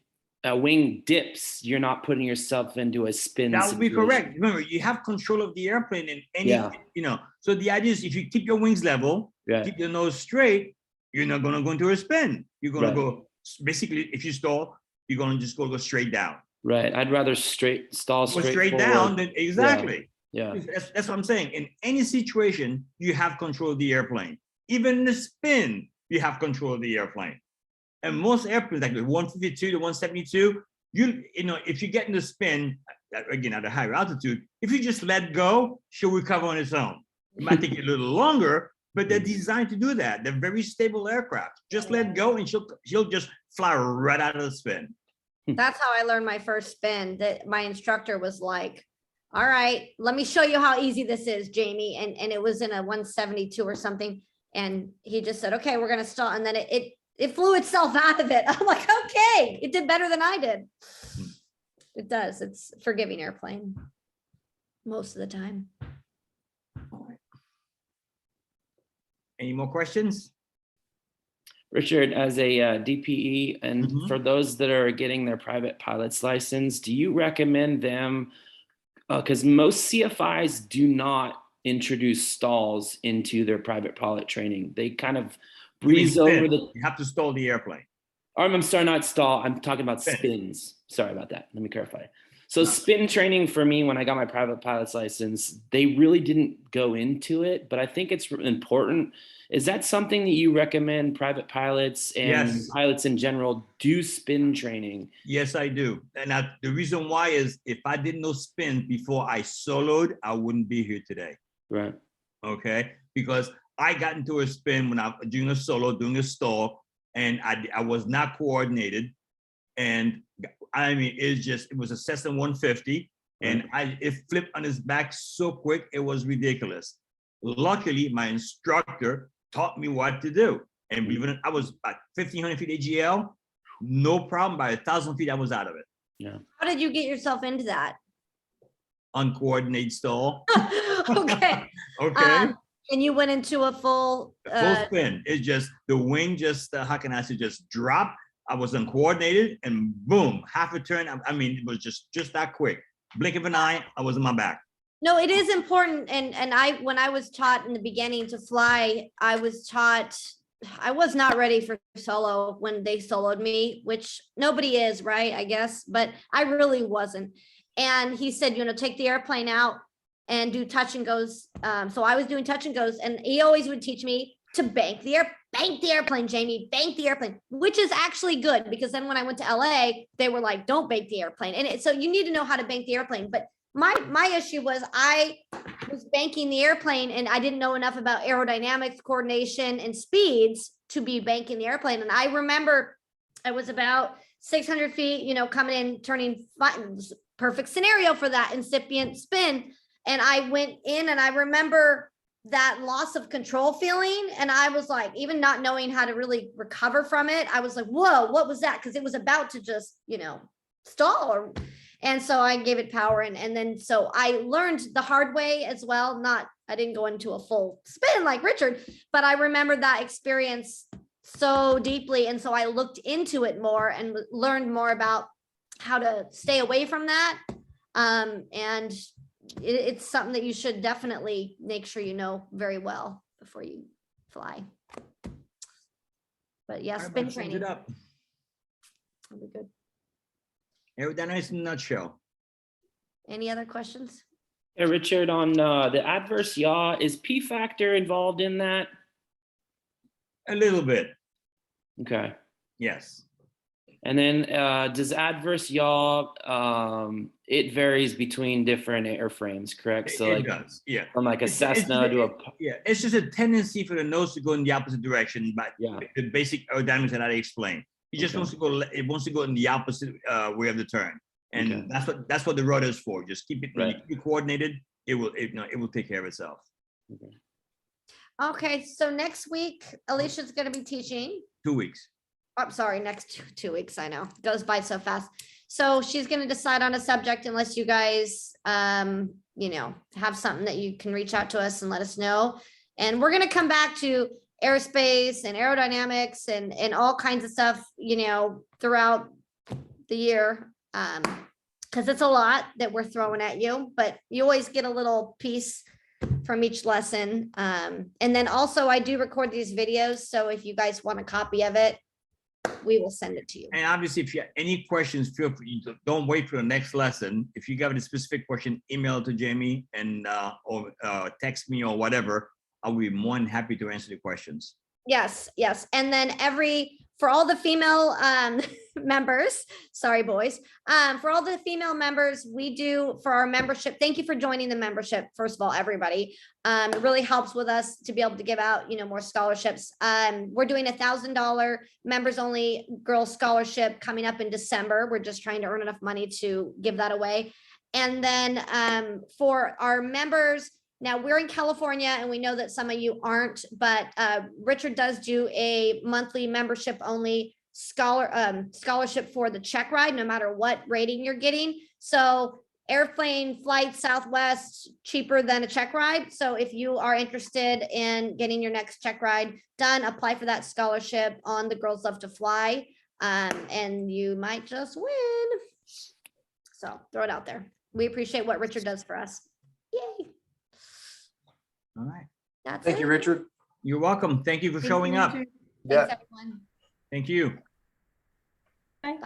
a wing dips, you're not putting yourself into a spin. That would be situation. correct. Remember, you have control of the airplane in any, Yeah. you know. So the idea is if you keep your wings level, Right. keep your nose straight, you're not going to go into a spin. You're going Right. to go, basically, if you stall, you're going to just go straight down. Right. I'd rather stall Go straight straight forward. down, then exactly. Yeah. That's what I'm saying. In any situation, you have control of the airplane. Even in the spin, you have control of the airplane. And most airplanes, like the 152 to 172, you know, if you get in the spin, again, at a higher altitude, if you just let go, she'll recover on its own. It might take you a little longer, but they're designed to do that. They're very stable aircraft. Just let go and she'll just fly right out of the spin. That's how I learned my first spin. That my instructor was like, all right, let me show you how easy this is, Jamie. And it was in a 172 or something. And he just said, okay, we're gonna stall. And then it flew itself out of it. I'm like, okay, it did better than I did. It does. It's a forgiving airplane most of the time. Any more questions? Richard, as a DPE, and Mhm. for those that are getting their private pilot's license, do you recommend them, because most CFIs do not introduce stalls into their private pilot training. They kind of breeze over the, You have to stall the airplane. I'm sorry, not stall, I'm talking about Spin. spins. Sorry about that, let me clarify. So spin training for me, when I got my private pilot's license, they really didn't go into it, but I think it's important. Is that something that you recommend private pilots and Yes. pilots in general do spin training? Yes, I do. And the reason why is if I didn't know spin before I soloed, I wouldn't be here today. Right. Okay. Because I got into a spin when I was doing a solo, doing a stall, and I was not coordinated. And I mean, it was a Cessna 150, and it flipped on its back so quick, it was ridiculous. Luckily, my instructor taught me what to do. And believe it or not, I was about 1,500 feet AGL, no problem. By 1,000 feet, I was out of it. Yeah. How did you get yourself into that? Uncoordinated stall. Okay. Okay. And you went into a full, Full spin. It's just the wing just, how can I say, just dropped. I was uncoordinated and boom, half a turn. I mean, it was just that quick. Blink of an eye, I was on my back. no, it is important. And when I was taught in the beginning to fly, I was not ready for solo when they soloed me, which nobody is, right? I guess, but I really wasn't. And he said, take the airplane out and do touch and goes. So I was doing touch and goes, and he always would teach me to bank the airplane, Jamie, bank the airplane, which is actually good because then when I went to LA, they were like, don't bank the airplane. And so you need to know how to bank the airplane. But my issue was I was banking the airplane and I didn't know enough about aerodynamics, coordination, and speeds to be banking the airplane. And I remember I was about 600 feet, coming in, turning, perfect scenario for that incipient spin. And I went in and I remember that loss of control feeling. And I was like, even not knowing how to really recover from it, I was like, whoa, what was that? Because it was about to just, stall. And so I gave it power. And then, so I learned the hard way as well. I didn't go into a full spin like Richard, but I remember that experience so deeply. And so I looked into it more and learned more about how to stay away from that. And it's something that you should definitely make sure you know very well before you fly. But yes, All right, spin Mike, sums training. it up. That'll be good. Aerodynamics in a nutshell. Any other questions? Hey, Richard, on the adverse yaw, is P factor involved in that? A little bit, Okay. yes. And then does adverse yaw, it varies between different airframes, correct? So It like does, yeah. from like a It's Cessna to a, Yeah, it's just a tendency for the nose to go in the opposite direction, but yeah, the basic aerodynamics that I explained. It just Okay. wants to go. It wants to go in the opposite way of the turn, and Okay. that's what the rudder is for. Just keep it when you Right. keep it coordinated. It will take care of itself. Okay. Okay, so next week, Alicia's gonna be teaching. 2 weeks. I'm sorry, next 2 weeks, I know, goes by so fast. So she's gonna decide on a subject unless you guys, you know, have something that you can reach out to us and let us know. And we're gonna come back to aerospace and aerodynamics and all kinds of stuff, you know, throughout the year. Because it's a lot that we're throwing at you, but you always get a little piece from each lesson. And then also I do record these videos, so if you guys want a copy of it, we will send it to you. And obviously, if you have any questions, feel free. Don't wait for the next lesson. If you got a specific question, email it to Jamie and or text me or whatever. I'll be more than happy to answer the questions. Yes, yes. And then for all the female members, sorry, boys. For all the female members, we do for our membership. Thank you for joining the membership. First of all, everybody. It really helps with us to be able to give out, you know, more scholarships. We're doing $1,000 members only girls scholarship coming up in December. We're just trying to earn enough money to give that away. And then for our members, now we're in California and we know that some of you aren't, but Richard does do a monthly membership only scholarship for the check ride, no matter what rating you're getting. So airplane flight Southwest cheaper than a check ride. So if you are interested in getting your next check ride done, apply for that scholarship on the Girls Love to Fly, and you might just win. So throw it out there. We appreciate what Richard does for us. Yay. All right. That's Thank you, it. Richard. You're welcome. Thank you for Thank showing you, up. Richard. Thanks, Yeah. everyone. Thank you. Bye.